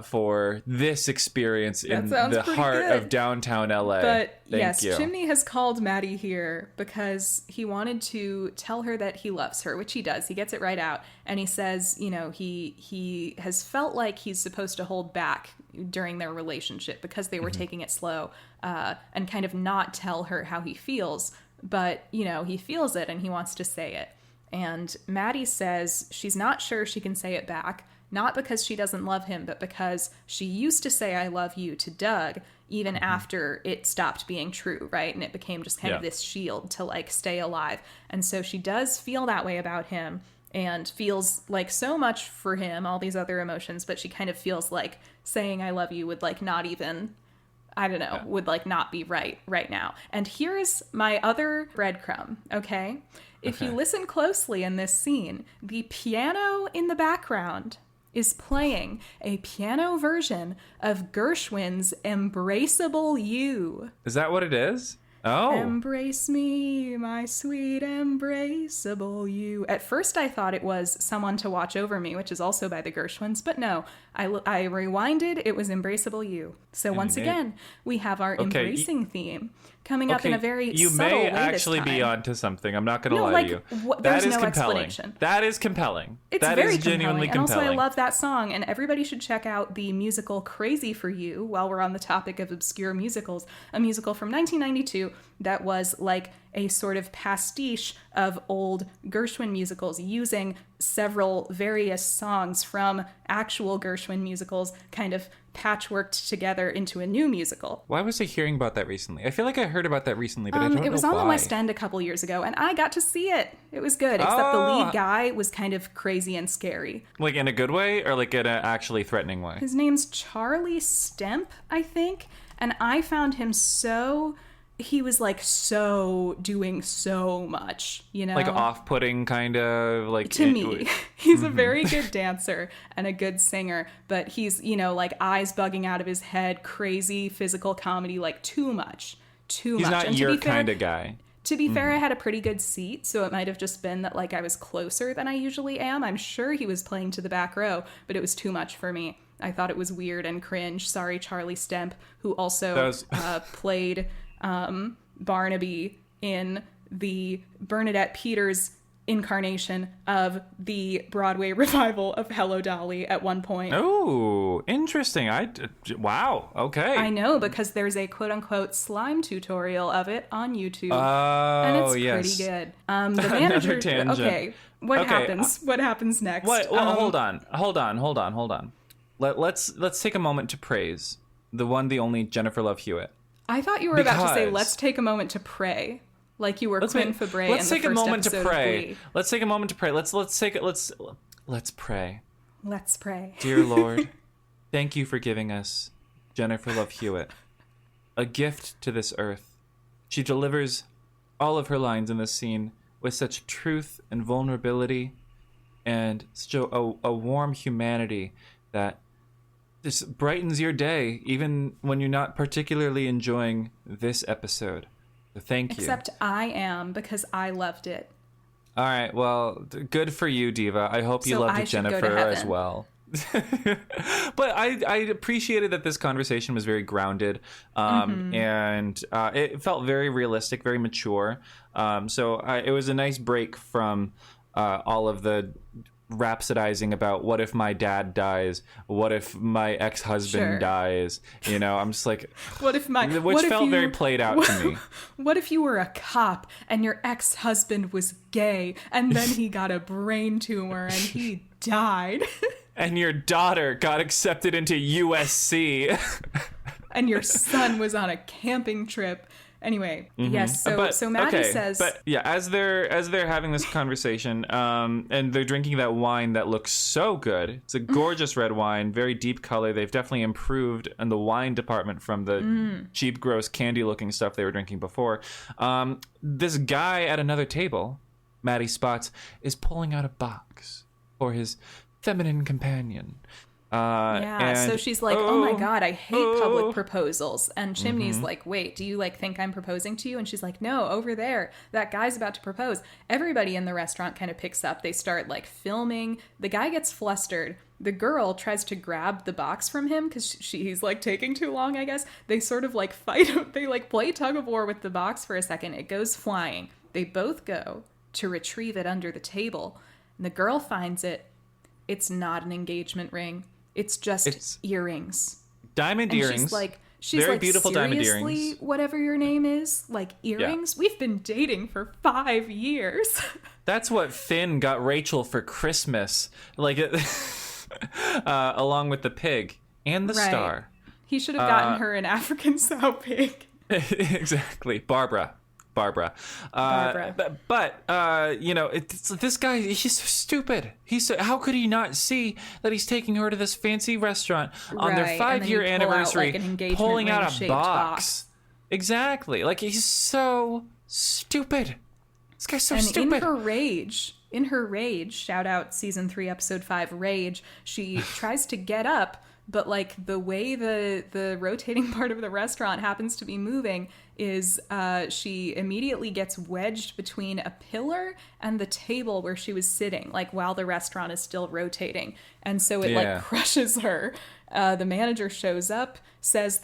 S2: for this experience in the heart of downtown LA.
S1: But
S2: Thank you.
S1: Chimney has called Maddie here because he wanted to tell her that he loves her, which he does. He gets it right out. And he says, he has felt like he's supposed to hold back during their relationship because they were taking it slow and kind of not tell her how he feels. But, he feels it and he wants to say it. And Maddie says she's not sure she can say it back. Not because she doesn't love him, but because she used to say, I love you to Doug, even after it stopped being true, right? And it became just kind of this shield to, stay alive. And so she does feel that way about him and feels like so much for him, all these other emotions, but she kind of feels like saying I love you would, not even, I don't know, would, not be right now. And here's my other breadcrumb, okay? If you listen closely in this scene, the piano in the background is playing a piano version of Gershwin's Embraceable You.
S2: Is that what it is? Oh.
S1: Embrace me, my sweet embraceable you. At first I thought it was Someone to Watch Over Me, which is also by the Gershwins, but no. I rewinded, it was Embraceable You. So once again, we have our embracing theme coming up in a very subtle way.
S2: You may actually be onto something. I'm not going to lie to you.
S1: There's no explanation.
S2: That is compelling.
S1: It's very genuinely compelling. And also I love that song. And everybody should check out the musical Crazy for You while we're on the topic of obscure musicals. A musical from 1992 that was like a sort of pastiche of old Gershwin musicals using several various songs from actual Gershwin musicals kind of patchworked together into a new musical.
S2: Why was I hearing about that recently? I feel like I heard about that recently, but I don't know why.
S1: It was on the West End a couple years ago, and I got to see it. It was good, except the lead guy was kind of crazy and scary.
S2: Like in a good way, or like in an actually threatening way?
S1: His name's Charlie Stemp, I think, and I found him he was doing so much, like
S2: off-putting kind of
S1: to me. He's a very good dancer and a good singer, but he's eyes bugging out of his head, crazy physical comedy, too much.
S2: He's not your kind of guy.
S1: To be fair, I had a pretty good seat, so it might have just been that I was closer than I usually am. I'm sure he was playing to the back row, but it was too much for me. I thought it was weird and cringe. Sorry, Charlie Stemp, who also played Barnaby in the Bernadette Peters incarnation of the Broadway revival of Hello Dolly at one point.
S2: Oh, interesting. Wow. Okay.
S1: I know, because there's a quote-unquote slime tutorial of it on YouTube. And it's pretty good. The manager... Okay, what happens? What happens next?
S2: Hold on. Let's take a moment to praise the one, the only Jennifer Love Hewitt.
S1: I thought you were about to say, let's take a moment to pray. Like you were Quinn Fabray in the first episode of Glee.
S2: Let's take a moment to pray. Let's pray.
S1: Let's pray.
S2: Dear Lord, thank you for giving us Jennifer Love Hewitt, a gift to this earth. She delivers all of her lines in this scene with such truth and vulnerability and such a warm humanity that this brightens your day, even when you're not particularly enjoying this episode. So thank you.
S1: Except I am, because I loved it.
S2: All right, well, good for you, Diva. I hope you loved it, Jennifer, as well. But I appreciated that this conversation was very grounded, and it felt very realistic, very mature. So it was a nice break from all of the rhapsodizing about what if my dad dies, what if my ex-husband dies, you know. I'm just like, which felt very played out to me.
S1: What if you were a cop and your ex-husband was gay and then he got a brain tumor and he died?
S2: And your daughter got accepted into USC.
S1: And your son was on a camping trip. Anyway, yes. So Madney says,
S2: but yeah, as they're having this conversation, and they're drinking that wine that looks so good. It's a gorgeous red wine, very deep color. They've definitely improved in the wine department from the cheap, gross, candy-looking stuff they were drinking before. This guy at another table, Maddie spots, is pulling out a box for his feminine companion.
S1: So she's like, oh my God, I hate public proposals. And Chimney's like, wait, do you like think I'm proposing to you? And she's like, no, over there, that guy's about to propose. Everybody in the restaurant kind of picks up. They start like filming. The guy gets flustered. The girl tries to grab the box from him because he's like taking too long, I guess. They sort of like fight. They like play tug of war with the box for a second. It goes flying. They both go to retrieve it under the table. And the girl finds it. It's not an engagement ring. It's just earrings.
S2: Diamond earrings.
S1: She's
S2: very
S1: like,
S2: beautiful diamond earrings.
S1: Whatever your name is, like earrings? Yeah. We've been dating for 5 years.
S2: That's what Finn got Rachel for Christmas. Like, along with the pig and the star. He
S1: should have gotten her an African sow pig.
S2: Exactly. Barbara. But you know, this guy, he's so stupid. How could he not see that he's taking her to this fancy restaurant on their 5-year anniversary, pulling out a box? Exactly. Like, he's so stupid. This guy's so stupid.
S1: In her rage, shout out season 3, episode 5, Rage, she tries to get up, but like the way the rotating part of the restaurant happens to be moving is she immediately gets wedged between a pillar and the table where she was sitting, like while the restaurant is still rotating. And so it like crushes her. The manager shows up, says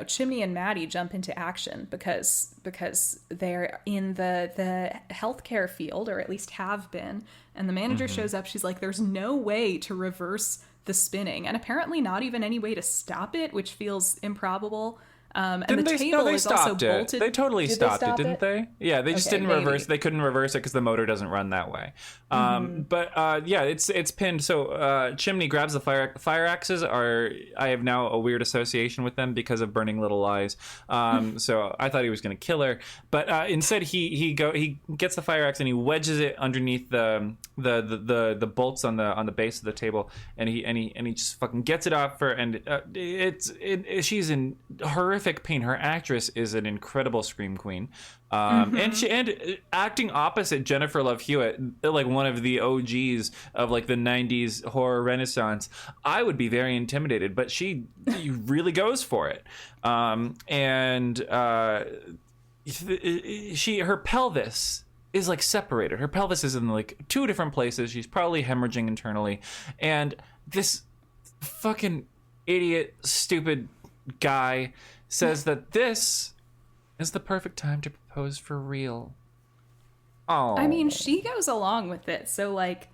S1: Chimney and Maddie jump into action because they're in the healthcare field, or at least have been. And the manager shows up. She's like, there's no way to reverse the spinning, and apparently not even any way to stop it, which feels improbable. And the table is also bolted.
S2: They totally stopped it, didn't they? Yeah, they just didn't reverse. They couldn't reverse it because the motor doesn't run that way. But it's pinned. So Chimney grabs the fire axes. I have now a weird association with them because of Burning Little Lies. So I thought he was going to kill her, but instead he gets the fire axe and he wedges it underneath the bolts on the base of the table, and he just fucking gets it off her, and she's in horrific pain. Her actress is an incredible scream queen, and acting opposite Jennifer Love Hewitt, like one of the OGs of like the 90s horror renaissance. I would be very intimidated, but she really goes for it. Her pelvis is like separated. Her pelvis is in like 2 different places. She's probably hemorrhaging internally, and this fucking idiot, stupid guy says that this is the perfect time to propose for real. Oh,
S1: I mean, she goes along with it, so like,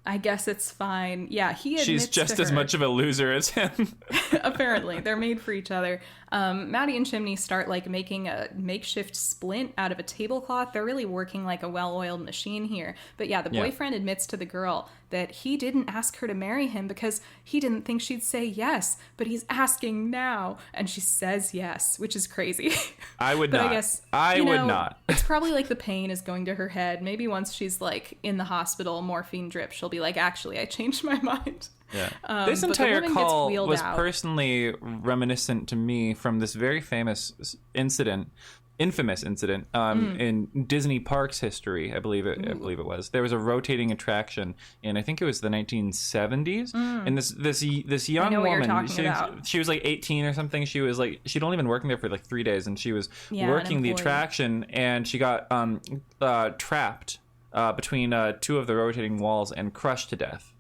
S1: I guess it's fine. Yeah, he admits
S2: she's just
S1: to
S2: as
S1: her.
S2: much of a loser as him.
S1: Apparently, they're made for each other. Maddie and Chimney start like making a makeshift splint out of a tablecloth. They're really working like a well-oiled machine here. But yeah, the boyfriend admits to the girl that he didn't ask her to marry him because he didn't think she'd say yes, but he's asking now, and she says yes, which is crazy.
S2: I would
S1: but
S2: not.
S1: I guess
S2: I would not.
S1: It's probably like the pain is going to her head. Maybe once she's like in the hospital, morphine drip, she'll be like, actually, I changed my mind.
S2: Yeah. This entire call was personally reminiscent to me from this very infamous incident in Disney Parks history. I believe it was. There was a rotating attraction in, I think it was the 1970s, and this young woman, she was like 18 or something. She was like, she'd only been working there for like 3 days, and she was working the attraction, and she got trapped between two of the rotating walls and crushed to death.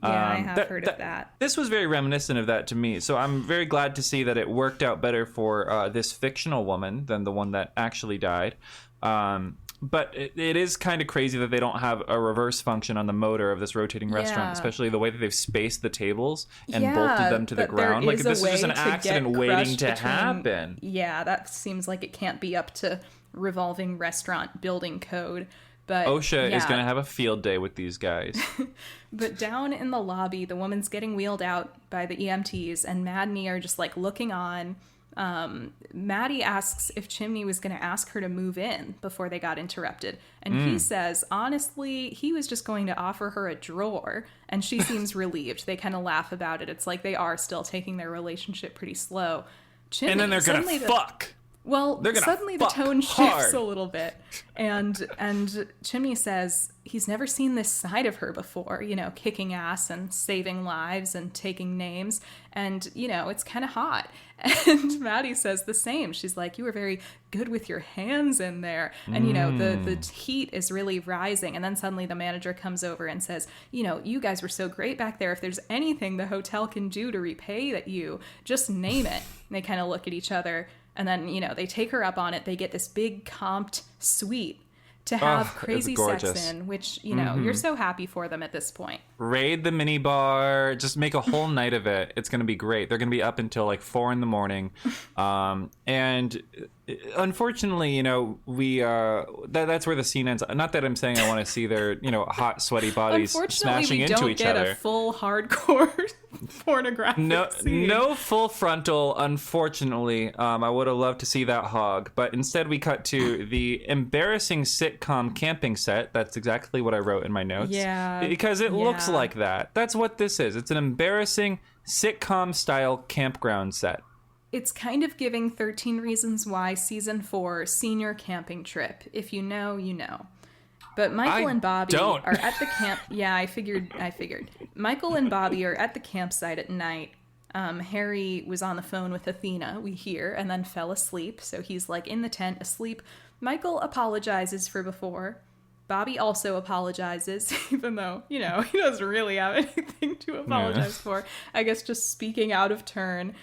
S1: Yeah, I have heard of that.
S2: This was very reminiscent of that to me. So I'm very glad to see that it worked out better for this fictional woman than the one that actually died. But it is kind of crazy that they don't have a reverse function on the motor of this rotating restaurant, especially the way that they've spaced the tables and bolted them to the ground. Like, this is just an accident waiting to happen.
S1: Yeah, that seems like it can't be up to revolving restaurant building code. But
S2: OSHA is going to have a field day with these guys.
S1: But down in the lobby, the woman's getting wheeled out by the EMTs, and Madney are just like looking on. Maddie asks if Chimney was going to ask her to move in before they got interrupted. And he says, honestly, he was just going to offer her a drawer. And she seems relieved. They kind of laugh about it. It's like they are still taking their relationship pretty slow. Chimney,
S2: and then they're going to fuck.
S1: Well, suddenly the tone shifts a little bit, and Chimney says he's never seen this side of her before, kicking ass and saving lives and taking names, and, it's kind of hot. And Maddie says the same. She's like, you were very good with your hands in there. And, the heat is really rising. And then suddenly the manager comes over and says, you guys were so great back there. If there's anything the hotel can do to repay you, just name it. And they kind of look at each other. And then, they take her up on it. They get this big comped suite to have crazy sex in, which, you're so happy for them at this point.
S2: Raid the minibar. Just make a whole night of it. It's going to be great. They're going to be up until like 4 a.m. And unfortunately, that's where the scene ends. Not that I'm saying I want to see their, hot, sweaty bodies smashing into each other.
S1: Unfortunately, we don't get a full hardcore pornographic scene.
S2: No full frontal, unfortunately. I would have loved to see that hog. But instead, we cut to the embarrassing sitcom camping set. That's exactly what I wrote in my notes.
S1: Yeah.
S2: Because it looks like that. That's what this is. It's an embarrassing sitcom-style campground set.
S1: It's kind of giving 13 Reasons Why Season 4 senior camping trip. If you know, you know. But Michael and Bobby are at the camp. Yeah, I figured. Michael and Bobby are at the campsite at night. Harry was on the phone with Athena, we hear, and then fell asleep. So he's like in the tent asleep. Michael apologizes for before. Bobby also apologizes, even though, he doesn't really have anything to apologize for. I guess just speaking out of turn.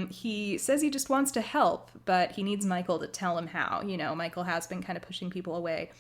S1: He says he just wants to help, but he needs Michael to tell him how. Michael has been kind of pushing people away.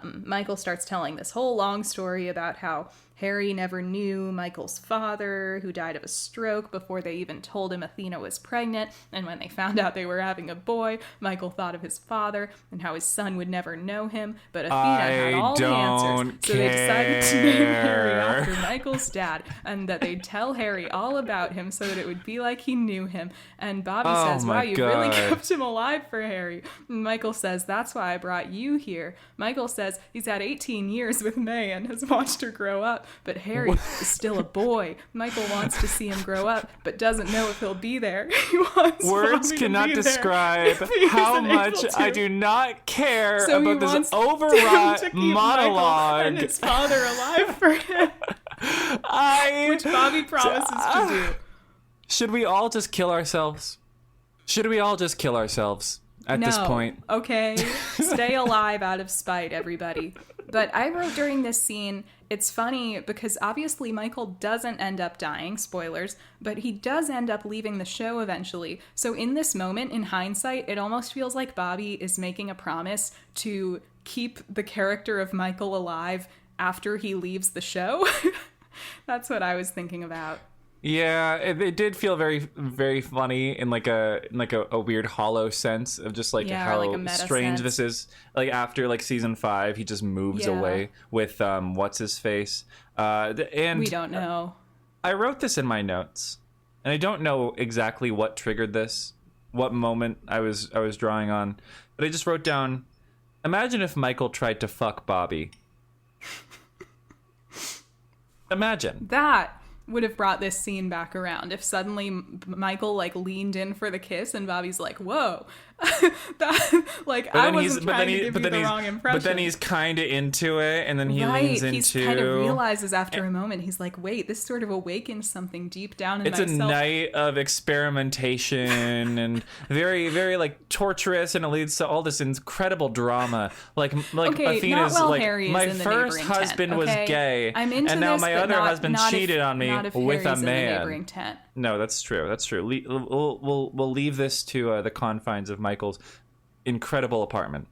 S1: Michael starts telling this whole long story about how Harry never knew Michael's father, who died of a stroke before they even told him Athena was pregnant, and when they found out they were having a boy, Michael thought of his father and how his son would never know him, but Athena had all the answers, so they decided to name Harry after Michael's dad, and that they'd tell Harry all about him so that it would be like he knew him. And Bobby says, wow, you really kept him alive for Harry. And Michael says, that's why I brought you here. Michael says he's had 18 years with May and has watched her grow up, but Harry is still a boy. Michael wants to see him grow up, but doesn't know if he'll be there. He wants
S2: Words
S1: Bobby
S2: cannot
S1: to be
S2: describe how much I do not care
S1: so
S2: about this overwrought monologue.
S1: And his father alive for him, which Bobby promises to do.
S2: Should we all just kill ourselves? At this point?
S1: Okay, stay alive out of spite, everybody. But I wrote during this scene, it's funny because obviously Michael doesn't end up dying, spoilers, but he does end up leaving the show eventually. So in this moment, in hindsight, it almost feels like Bobby is making a promise to keep the character of Michael alive after he leaves the show. That's what I was thinking about.
S2: Yeah, it did feel very, very funny in like a weird hollow sense of just like how
S1: like
S2: strange
S1: sense.
S2: this is. Like after like season 5, he just moves away with what's his face. And
S1: we don't know.
S2: I wrote this in my notes, and I don't know exactly what triggered this, what moment I was drawing on, but I just wrote down, imagine if Michael tried to fuck Bobby. Imagine.
S1: That would have brought this scene back around if suddenly Michael like leaned in for the kiss and Bobby's like, whoa. That, like, I wasn't trying to give you the wrong impression.
S2: But then he's kind of into it, and then he leans into...
S1: He kind of realizes after a moment, he's like, wait, this sort of awakens something deep down in myself.
S2: It's a night of experimentation and very, very, like, torturous, and it leads to all this incredible drama. Like
S1: okay,
S2: Athena's like,
S1: Harry
S2: my first husband was gay,
S1: I'm into
S2: and now
S1: this,
S2: my other husband cheated on me with a man. No, that's true. That's true. We'll leave this to the confines of Michael's incredible apartment.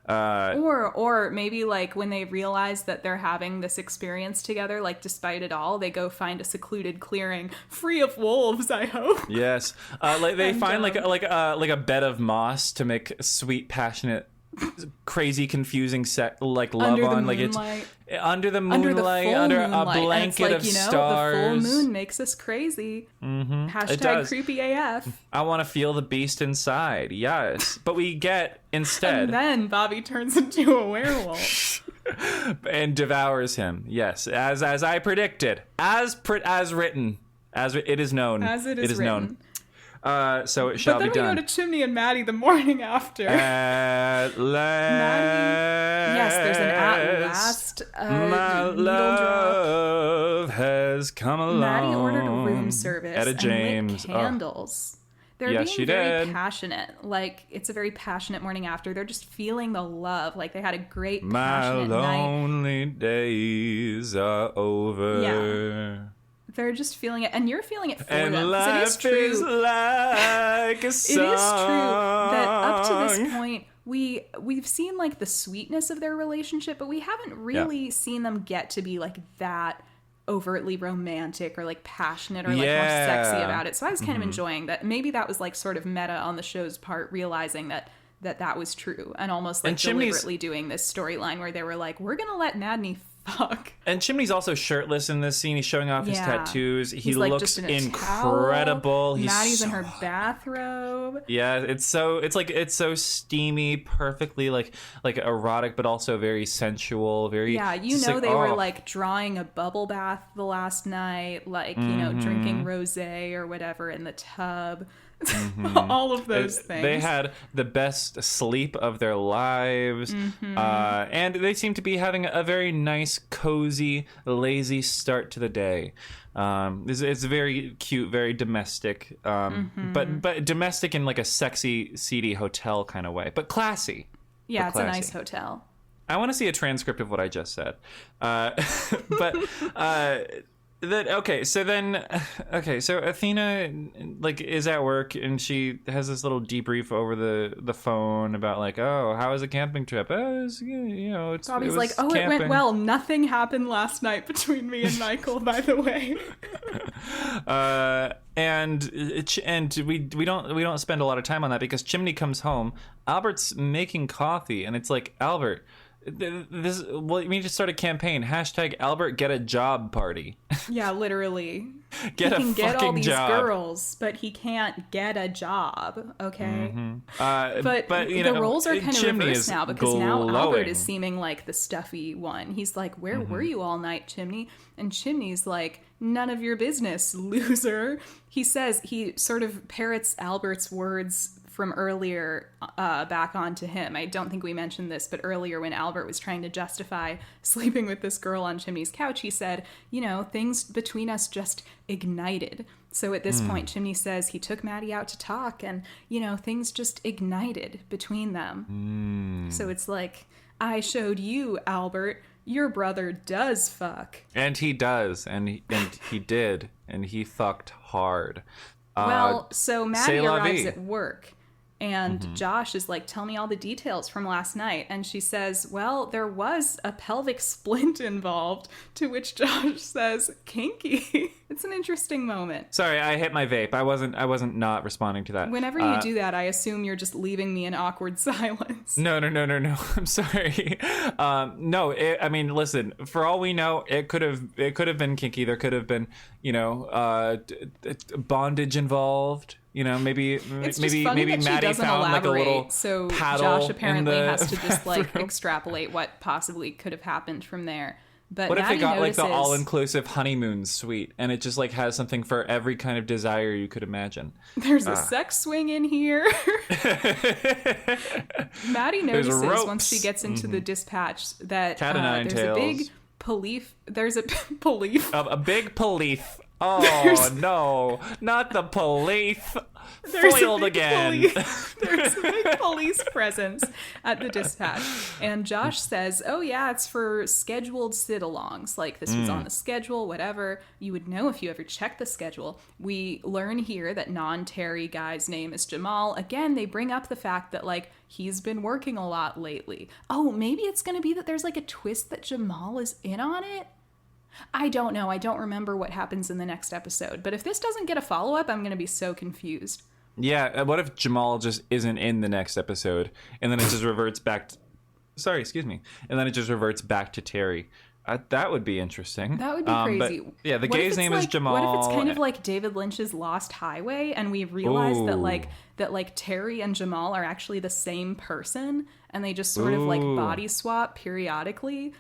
S1: Or maybe like when they realize that they're having this experience together, like despite it all, they go find a secluded clearing free of wolves. I hope.
S2: Yes, like they find like a bed of moss to make sweet, passionate, crazy, confusing love on. Like it's under the moonlight, under a blanket of stars.
S1: The full moon makes us crazy.
S2: Mm-hmm.
S1: Hashtag creepy AF.
S2: I want to feel the beast inside. Yes, but we get instead.
S1: And then Bobby turns into a werewolf
S2: and devours him. Yes, as I predicted, as written, as it is known,
S1: as it is written.
S2: Known. So it shall be done.
S1: But then we go to Chimney and Maddy the morning after.
S2: At last.
S1: Yes, there's an at last
S2: my love has come along.
S1: Maddy ordered a room service
S2: at a James.
S1: And lit candles. They're being very passionate. Like, it's a very passionate morning after. They're just feeling the love. Like, they had a great passionate night.
S2: My lonely days are over.
S1: Yeah. They're just feeling it, and you're feeling it for
S2: and
S1: them.
S2: Life is like a song.
S1: It is true that up to this point, we've seen like the sweetness of their relationship, but we haven't really seen them get to be like that overtly romantic or like passionate or like more sexy about it. So I was kind of enjoying that. Maybe that was like sort of meta on the show's part, realizing that was true, and almost like deliberately doing this storyline where they were like, we're gonna let Madney fuck.
S2: And Chimney's also shirtless in this scene. He's showing off his tattoos. He
S1: like
S2: looks incredible.
S1: Maddie's in her bathrobe.
S2: Yeah, it's so steamy, perfectly like erotic, but also very sensual. Very
S1: they were like drawing a bubble bath the last night, like drinking rosé or whatever in the tub. Mm-hmm. All of those things.
S2: They had the best sleep of their lives, and they seem to be having a very nice, cozy, lazy start to the day. It's very cute, very domestic, but domestic in like a sexy, seedy hotel kind of way, but classy.
S1: Yeah, it's a nice hotel.
S2: I want to see a transcript of what I just said, So Athena like is at work, and she has this little debrief over the phone about like, oh, how was the camping trip? It's
S1: Bobby's like, oh, camping. It went well. Nothing happened last night between me and Michael, by the way.
S2: And we don't spend a lot of time on that because Chimney comes home. Albert's making coffee, and it's like, Albert, we need to start a campaign. # Albert get a job party.
S1: Yeah, literally.
S2: He can get all these
S1: girls, but he can't get a job. Okay.
S2: Mm-hmm.
S1: But the roles are kind of reversed now, because now Albert is seeming like the stuffy one. He's like, where were you all night, Chimney? And Chimney's like, none of your business, loser. He says, he sort of parrots Albert's words from earlier back onto him. I don't think we mentioned this, but earlier when Albert was trying to justify sleeping with this girl on Chimney's couch, he said, things between us just ignited. So at this point, Chimney says he took Maddy out to talk, and, things just ignited between them. So it's like, I showed you, Albert, your brother does fuck.
S2: And he does, and he did, and he fucked hard.
S1: So Maddy arrives at work, And Josh is like, tell me all the details from last night. And she says, well, there was a pelvic splint involved, to which Josh says, kinky. It's an interesting moment.
S2: Sorry, I hit my vape. I wasn't not responding to that.
S1: Whenever you do that, I assume you're just leaving me in awkward silence.
S2: No. I'm sorry. No, I mean, listen, for all we know, it could have been kinky. There could have been, bondage involved. Maybe Maddie found like a little
S1: so
S2: paddle.
S1: Josh apparently
S2: in the
S1: has to just like extrapolate what possibly could have happened from there. But
S2: what
S1: Maddie
S2: if they got
S1: notices,
S2: like the all-inclusive honeymoon suite, and it just like has something for every kind of desire you could imagine?
S1: There's a sex swing in here. Maddie notices once she gets into the dispatch that there's a big police. There's a police.
S2: A big police. Oh, no, not the police. Foiled again.
S1: There's a big police presence at the dispatch. And Josh says, oh, yeah, it's for scheduled sit-alongs. Like, this was on the schedule, whatever. You would know if you ever checked the schedule. We learn here that non-Terry guy's name is Jamal. Again, they bring up the fact that, like, he's been working a lot lately. Oh, maybe it's going to be that there's, like, a twist that Jamal is in on it? I don't know. I don't remember what happens in the next episode. But if this doesn't get a follow-up, I'm going to be so confused.
S2: Yeah, what if Jamal just isn't in the next episode, and then it just reverts back and then it just reverts back to Terry? That would be interesting.
S1: That would be crazy.
S2: But, yeah, the gay's name is Jamal.
S1: What if it's kind of like David Lynch's Lost Highway, and we realize that Terry and Jamal are actually the same person, and they just sort of like body swap periodically?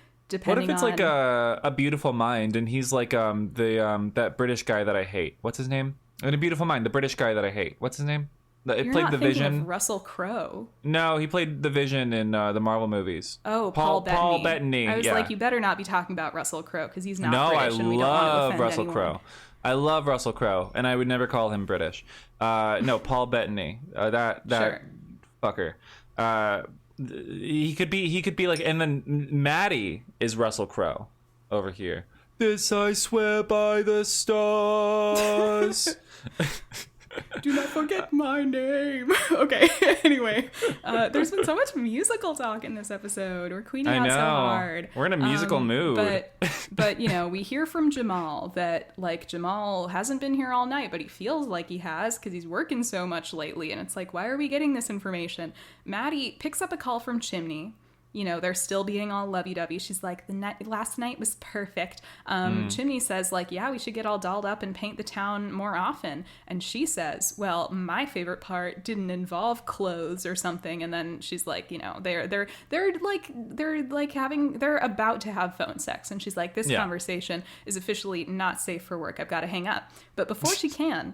S2: What if it's like a Beautiful Mind, and he's like that British guy that I hate? What's his name? In A Beautiful Mind, the British guy that I hate. What's his name?
S1: You're
S2: played
S1: not
S2: the
S1: thinking
S2: Vision.
S1: Of Russell Crowe.
S2: No, he played the Vision in the Marvel movies.
S1: Oh, Paul Bettany.
S2: Paul Bettany.
S1: I was like, you better not be talking about Russell Crowe because he's not
S2: no,
S1: British, and we don't want to offend
S2: Russell
S1: anyone.
S2: Crowe. I love Russell Crowe, and I would never call him British. No, Paul Bettany. That
S1: sure.
S2: fucker. He could be like, and then Maddie is Russell Crowe over here. This I swear by the stars.
S1: Do not forget my name. Okay, anyway. There's been so much musical talk in this episode. We're queening out so hard.
S2: We're in a musical mood.
S1: But we hear from Jamal that, like, Jamal hasn't been here all night, but he feels like he has because he's working so much lately. And it's like, why are we getting this information? Maddie picks up a call from Chimney. They're still being all lovey-dovey. She's like, last night was perfect. Chimney says, like, yeah, we should get all dolled up and paint the town more often. And she says, well, my favorite part didn't involve clothes or something. And then she's like, they're about to have phone sex. And she's like, this conversation is officially not safe for work. I've got to hang up. But before she can,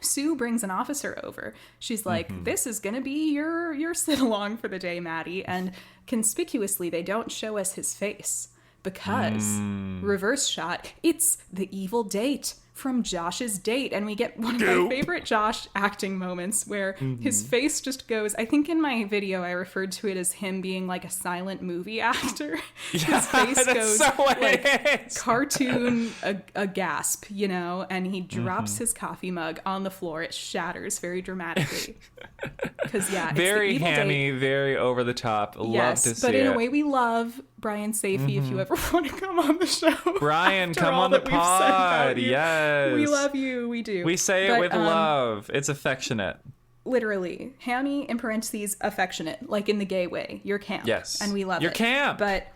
S1: Sue brings an officer over. She's like, this is going to be your sit-along for the day, Maddie. And conspicuously, they don't show us his face because, reverse shot, it's the evil date from Josh's date. And we get one of my favorite Josh acting moments where his face just goes, I think in my video I referred to it as him being like a silent movie actor. His face goes
S2: so
S1: like cartoon a gasp, and he drops his coffee mug on the floor. It shatters very dramatically. Because
S2: very hammy, very over the top. Love to see it.
S1: But in a way we love Brian Safey, if you ever want to come on the show.
S2: Brian, come on the pod. Yes.
S1: We love you. We do.
S2: We say it with love. It's affectionate.
S1: Literally. Hammy, in parentheses, affectionate. Like in the gay way. You're camp.
S2: Yes.
S1: And we love
S2: You're
S1: it.
S2: camp.
S1: But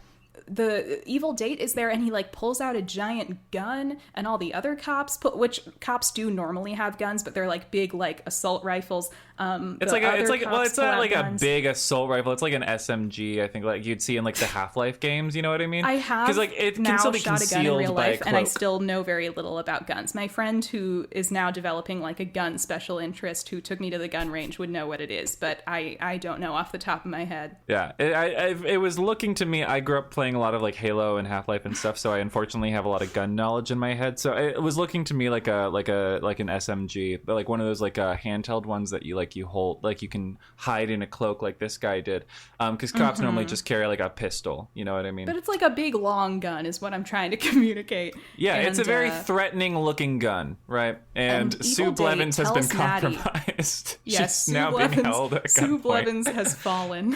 S1: the evil date is there, and he like pulls out a giant gun, and all the other cops which cops do normally have guns, but they're like big like assault rifles.
S2: It's not like a big assault rifle. It's like an SMG. I think like you'd see in like the Half-Life games. You know what I mean?
S1: I have because
S2: like it
S1: now
S2: can still be
S1: shot a gun in real life, and I
S2: cloak.
S1: still know very little about guns. My friend who is now developing like a gun special interest, who took me to the gun range, would know what it is, but I don't know off the top of my head.
S2: Yeah, it was looking to me. I grew up playing a lot of like Halo and Half-Life and stuff, so I unfortunately have a lot of gun knowledge in my head. So it was looking to me like an SMG, but like one of those like handheld ones that you like like you hold, like you can hide in a cloak like this guy did. Because cops normally just carry like a pistol, you know what I mean?
S1: But it's like a big long gun is what I'm trying to communicate.
S2: Yeah, and, it's a very threatening looking gun, right? And Sue Blevins has been compromised.
S1: Yes,
S2: She's now being held at gunpoint.
S1: Sue Blevins has fallen.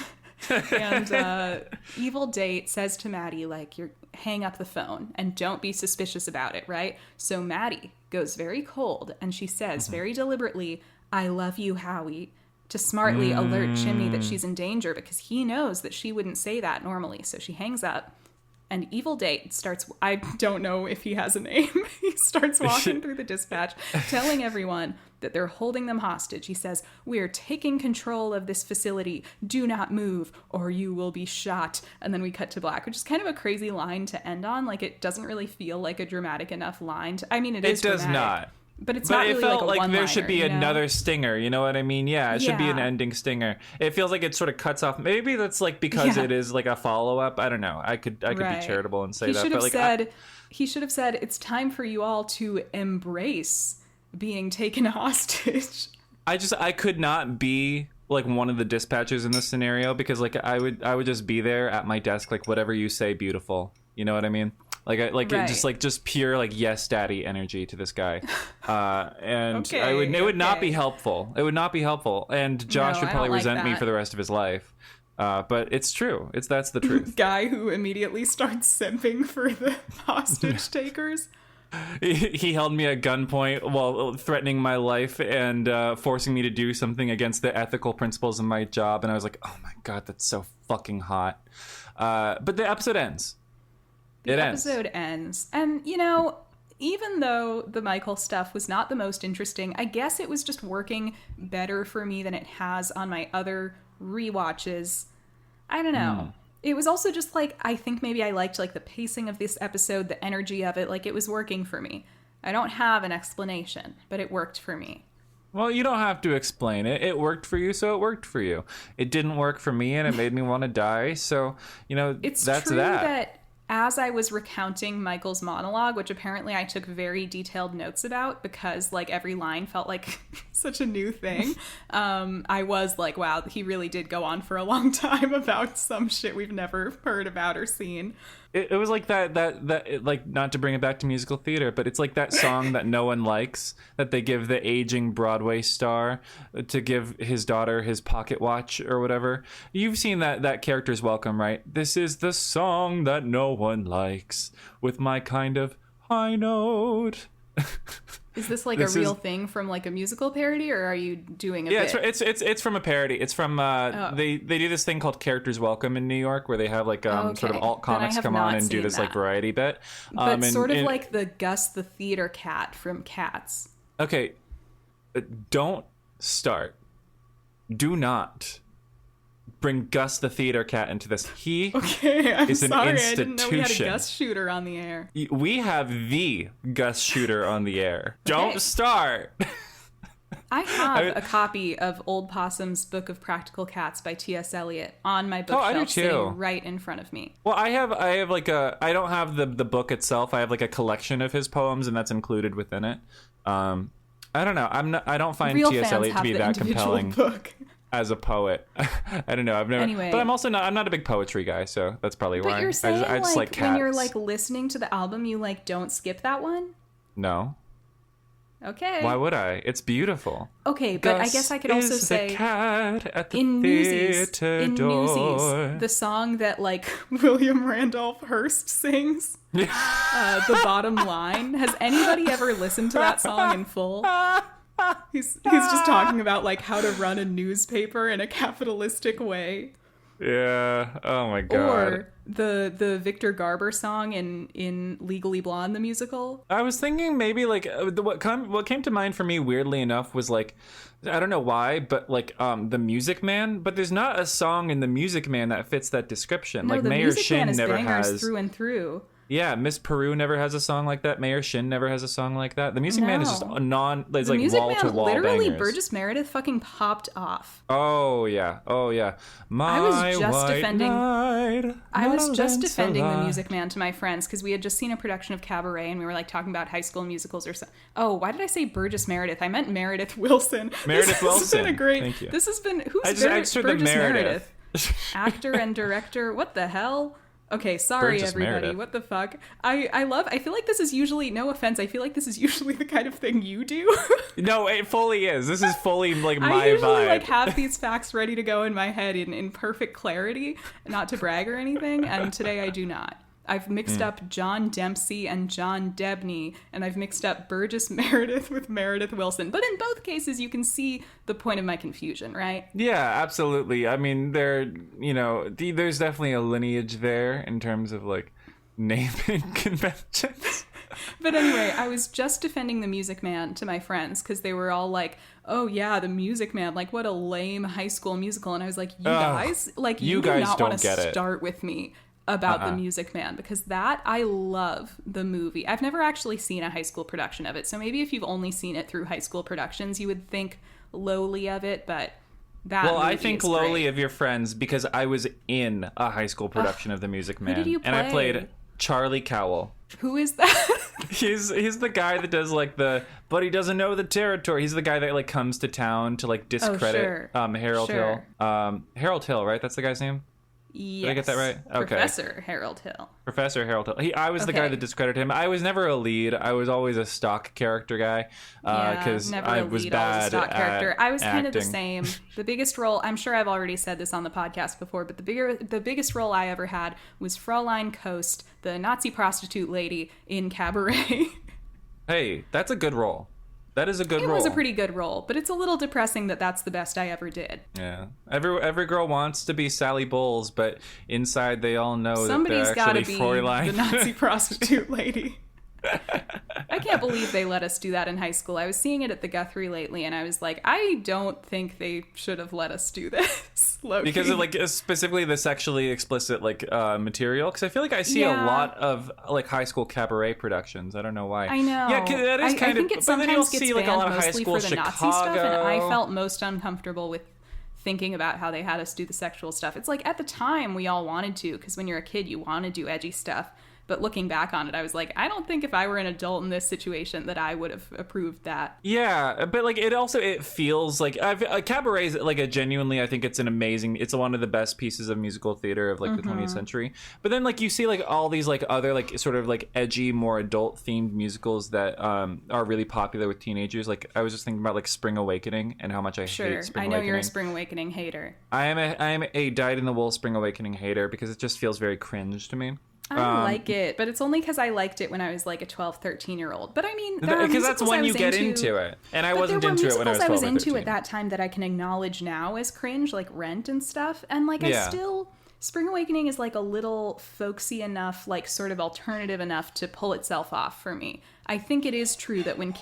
S1: And Evil Date says to Maddie, like, you're hang up the phone and don't be suspicious about it, right? So Maddie goes very cold and she says very deliberately, I love you, Howie, to smartly alert Chimney that she's in danger because he knows that she wouldn't say that normally. So she hangs up and Evil Date starts, I don't know if he has a name, he starts walking through the dispatch telling everyone that they're holding them hostage. He says, we're taking control of this facility. Do not move or you will be shot. And then we cut to black, which is kind of a crazy line to end on. Like, it doesn't really feel like a dramatic enough line. I mean, it is dramatic. It does not. But it's not really like a one-liner. But it felt like there should be another stinger, you know what I mean? Yeah, it should be an ending stinger. It feels like it sort of cuts off. Maybe that's like because it is like a follow-up. I don't know. I could be charitable and say that. He should have said, it's time for you all to embrace being taken hostage. I could not be like one of the dispatchers in this scenario because like I would just be there at my desk like whatever you say, beautiful. You know what I mean? Just pure like yes daddy energy to this guy. And it would not be helpful. It would not be helpful. And Josh would probably resent me for the rest of his life. But it's true. That's the truth. Guy who immediately starts simping for the hostage takers.
S2: He held me at gunpoint while threatening my life and forcing me to do something against the ethical principles of my job. And I was like, oh my God, that's so fucking hot. But the episode ends.
S1: The episode ends. And, you know, even though the Michael stuff was not the most interesting, I guess it was just working better for me than it has on my other rewatches. I don't know. It was also just like, I think maybe I liked like the pacing of this episode, the energy of it, like it was working for me. I don't have an explanation, but it worked for me.
S2: Well, you don't have to explain it. It worked for you, so it worked for you. It didn't work for me, and it made me want to die, so, you know,
S1: that's
S2: true
S1: that as I was recounting Michael's monologue, which apparently I took very detailed notes about because like every line felt like such a new thing, I was like, wow, he really did go on for a long time about some shit we've never heard about or seen.
S2: It was like that like, not to bring it back to musical theater, but it's like that song that no one likes, that they give the aging Broadway star to give his daughter his pocket watch or whatever. You've seen that Character's Welcome, right? This is the song that no one likes with my kind of high note.
S1: Is this like a real thing from like a musical parody, or are you doing a bit?
S2: It's from a parody. It's from they do this thing called Characters Welcome in New York, where they have like sort of alt comics come on and do this like variety bit.
S1: But like the Gus the theater cat from Cats.
S2: Okay, don't start. Do not bring Gus the theater cat into this. He is an institution.
S1: I didn't know we had a Gus shooter on the air.
S2: We have the Gus shooter on the air. Don't start.
S1: I have a copy of Old Possum's Book of Practical Cats by T.S. Eliot on my bookshelf sitting right in front of me.
S2: Well, I have like I don't have the book itself. I have like a collection of his poems, and that's included within it. I don't know. I don't find T.S. Eliot to be that compelling. Book. As a poet. I don't know. I've never.
S1: Anyway,
S2: but I'm not a big poetry guy, so that's probably why.
S1: But you're saying
S2: I just like cats.
S1: When you're like listening to the album, you like don't skip that one?
S2: No.
S1: Okay.
S2: Why would I? It's beautiful.
S1: Okay, but I guess I could also say
S2: the cat at the Newsies,
S1: the song that like William Randolph Hearst sings. The bottom line. Has anybody ever listened to that song in full? He's just talking about like how to run a newspaper in a capitalistic way.
S2: Yeah. Oh my God.
S1: Or the Victor Garber song in Legally Blonde the musical.
S2: I was thinking maybe like what came to mind for me weirdly enough was like, I don't know why, but like The Music Man. But there's not a song in The Music Man that fits that description.
S1: No,
S2: like
S1: the
S2: Mayor
S1: Music
S2: Shin
S1: Man is
S2: never
S1: bangers
S2: has
S1: through and through.
S2: Yeah, Miss Peru never has a song like that. Mayor Shin never has a song like that. The Music Man is just a it's
S1: the
S2: like
S1: Music
S2: wall to
S1: Man,
S2: wall
S1: literally,
S2: bangers.
S1: Burgess Meredith fucking popped off.
S2: Oh yeah.
S1: I was just defending
S2: the
S1: the Music Man to my friends because we had just seen a production of Cabaret and we were like talking about High School Musicals or something. Oh, why did I say Burgess Meredith? I meant Meredith Wilson.
S2: Meredith Wilson.
S1: Thank you. This has been who's Burgess Meredith? Actor and director. What the hell? Okay, sorry
S2: Burgess
S1: everybody.
S2: Meredith.
S1: What the fuck? I feel like this is usually, no offense, I feel like this is usually the kind of thing you do.
S2: No, it fully is. This is fully like my
S1: I usually
S2: vibe.
S1: like have these facts ready to go in my head in perfect clarity, not to brag or anything, and today I do not. I've mixed up John Dempsey and John Debney, and I've mixed up Burgess Meredith with Meredith Wilson. But in both cases, you can see the point of my confusion, right?
S2: Yeah, absolutely. I mean, there's definitely a lineage there in terms of like naming conventions.
S1: But anyway, I was just defending the Music Man to my friends because they were all like, oh yeah, the Music Man, like what a lame High School Musical. And I was like, you guys, like you do
S2: guys
S1: not
S2: don't
S1: want to
S2: get it.
S1: start with me about the Music Man, because I love the movie. I've never actually seen a high school production of it, so maybe if you've only seen it through high school productions, you would think lowly of it, but
S2: I think lowly of your friends because I was in a high school production of the Music Man.
S1: Who did you play?
S2: And I played Charlie Cowell.
S1: Who is that?
S2: He's the guy that does like but he doesn't know the territory. He's the guy that like comes to town to like discredit Harold Hill. Harold Hill, right? That's the guy's name?
S1: Yes.
S2: Did I get that right? Okay.
S1: Professor Harold Hill.
S2: I was the guy that discredited him. I was never a lead. I was always a stock character guy because I was bad at character.
S1: I was kind of the
S2: acting.
S1: same. The biggest role, I'm sure I've already said this on the podcast before, but the biggest role I ever had was Fraulein Coast, the Nazi prostitute lady in Cabaret.
S2: Hey, that's a good role. That is a good role.
S1: It was a pretty good role, but it's a little depressing that that's the best I ever did.
S2: Yeah. Every girl wants to be Sally Bowles, but inside they all know
S1: somebody's
S2: that they're actually
S1: gotta be
S2: Fräulein.
S1: the Nazi prostitute lady. I can't believe they let us do that in high school. I was seeing it at the Guthrie lately, and I was like, I don't think they should have let us do this.
S2: Because of like specifically the sexually explicit like material. Because I feel like I see a lot of like high school cabaret productions. I don't know why.
S1: I know.
S2: Yeah, that is kind
S1: I think
S2: of.
S1: it
S2: But then
S1: sometimes
S2: you'll
S1: gets
S2: see like a lot
S1: banned
S2: of high
S1: mostly
S2: school
S1: for the
S2: Chicago.
S1: Nazi stuff, and I felt most uncomfortable with thinking about how they had us do the sexual stuff. It's like at the time we all wanted to, because when you're a kid you want to do edgy stuff. But looking back on it, I was like, I don't think if I were an adult in this situation that I would have approved that.
S2: Yeah, but like it feels like Cabaret is like genuinely, I think it's one of the best pieces of musical theater of like the 20th century. But then like you see like all these like other like sort of like edgy, more adult themed musicals that are really popular with teenagers. Like I was just thinking about like Spring Awakening and how much I hate Spring Awakening.
S1: I know you're a Spring Awakening hater.
S2: I am a dyed-in-the-wool Spring Awakening hater because it just feels very cringe to me.
S1: I like it, but it's only because I liked it when I was like a 12, 13-year-old. But I mean,
S2: because that's when you get into it, and I wasn't into it when I was 12 or 13.
S1: I was into at that time that I can acknowledge now as cringe, like Rent and stuff, and like Spring Awakening is like a little folksy enough, like sort of alternative enough to pull itself off for me. I think it is true that when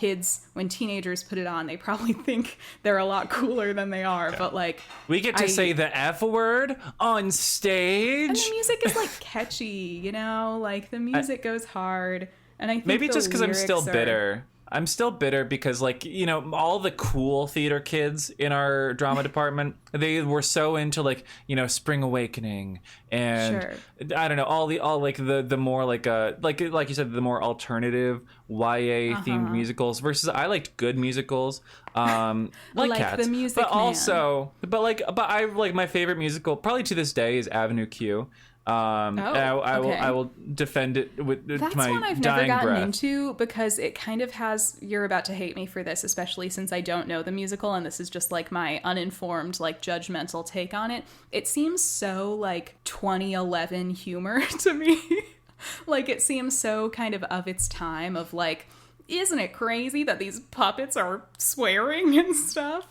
S1: teenagers put it on, they probably think they're a lot cooler than they are. Yeah. But like,
S2: we get to say the F word on stage,
S1: and the music is like catchy, you know, like the music goes hard. And I think
S2: maybe just because I'm still bitter. I'm still bitter because, like, you know, all the cool theater kids in our drama department, they were so into, like, you know, Spring Awakening and I don't know, all the more like you said, the more alternative YA themed musicals versus I liked good musicals, like Cats,
S1: the Music
S2: but
S1: Man.
S2: also, but I like my favorite musical probably to this day is Avenue Q. I will defend it with
S1: That's
S2: my
S1: one I've
S2: dying
S1: never gotten
S2: breath.
S1: into because it kind of has. You're about to hate me for this, especially since I don't know the musical, and this is just like my uninformed, like judgmental take on it. It seems so like 2011 humor to me. Like it seems so kind of its time of like, isn't it crazy that these puppets are swearing and stuff?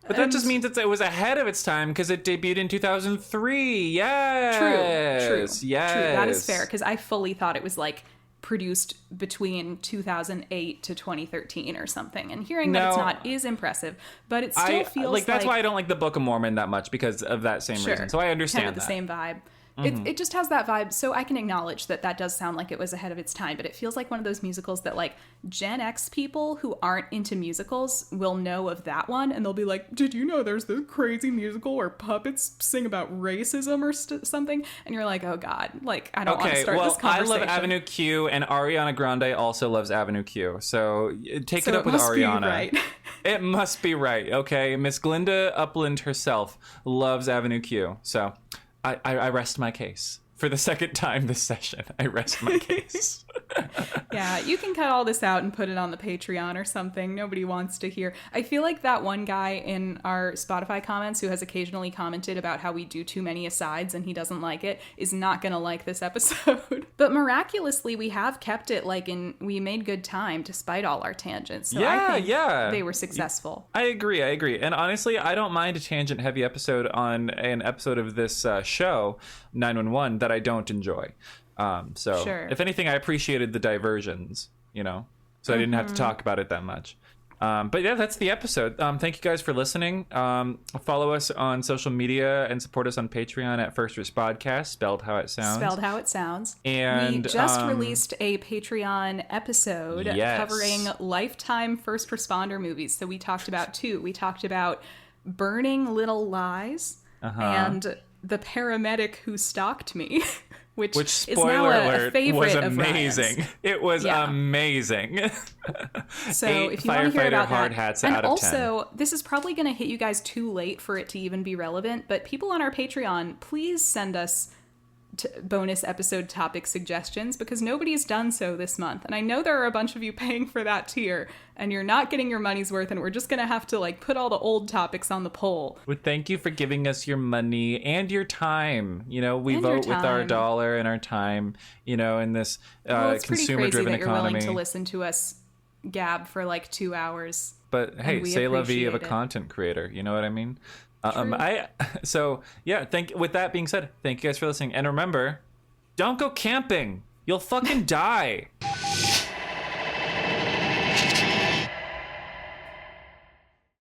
S2: But that just means it was ahead of its time because it debuted in 2003. Yes.
S1: True.
S2: Yes.
S1: True. That is fair because I fully thought it was like produced between 2008 to 2013 or something. And hearing that it's not is impressive, but it still feels like...
S2: That's why I don't like the Book of Mormon that much because of that same reason. So I understand
S1: kind of the same vibe. It just has that vibe. So I can acknowledge that that does sound like it was ahead of its time, but it feels like one of those musicals that like Gen X people who aren't into musicals will know of that one. And they'll be like, did you know there's this crazy musical where puppets sing about racism or something? And you're like, oh God, like I don't want to start this conversation.
S2: I love Avenue Q, and Ariana Grande also loves Avenue Q. So take it up with Ariana.
S1: Right.
S2: It must be right. Okay. Miss Glinda Upland herself loves Avenue Q. So I rest my case. For the second time this session, I rest my case.
S1: Yeah, you can cut all this out and put it on the Patreon or something. Nobody wants to hear. I feel like that one guy in our Spotify comments who has occasionally commented about how we do too many asides and he doesn't like it is not going to like this episode. But miraculously, we have kept it we made good time despite all our tangents. So I think they were successful.
S2: I agree. And honestly, I don't mind a tangent-heavy episode on an episode of this show, 911, that I don't enjoy. Sure. If anything, I appreciated the diversions, so I didn't have to talk about it that much. But yeah, that's the episode. Thank you guys for listening. Follow us on social media and support us on Patreon at First Podcast, spelled how it sounds. And
S1: we just released a Patreon episode covering Lifetime first responder movies. So we talked about 2. We talked about Burning Little Lies and The Paramedic Who Stalked Me. Which is now a favorite
S2: was
S1: of
S2: amazing.
S1: Ryan's.
S2: It was amazing.
S1: So if you want to hear about
S2: hard
S1: that,
S2: hats
S1: and
S2: out of
S1: also 10. This is probably going to hit you guys too late for it to even be relevant. But people on our Patreon, please send us bonus episode topic suggestions because nobody's done so this month, and I know there are a bunch of you paying for that tier and you're not getting your money's worth, and we're just gonna have to like put all the old topics on the poll.
S2: Well, thank you for giving us your money and your time. We vote with our dollar and our time, in this consumer driven economy.
S1: You're willing to listen to us gab for like 2 hours,
S2: but hey, c'est la vie of a content creator, you know what I mean? With that being said, thank you guys for listening, and remember, don't go camping, you'll fucking die.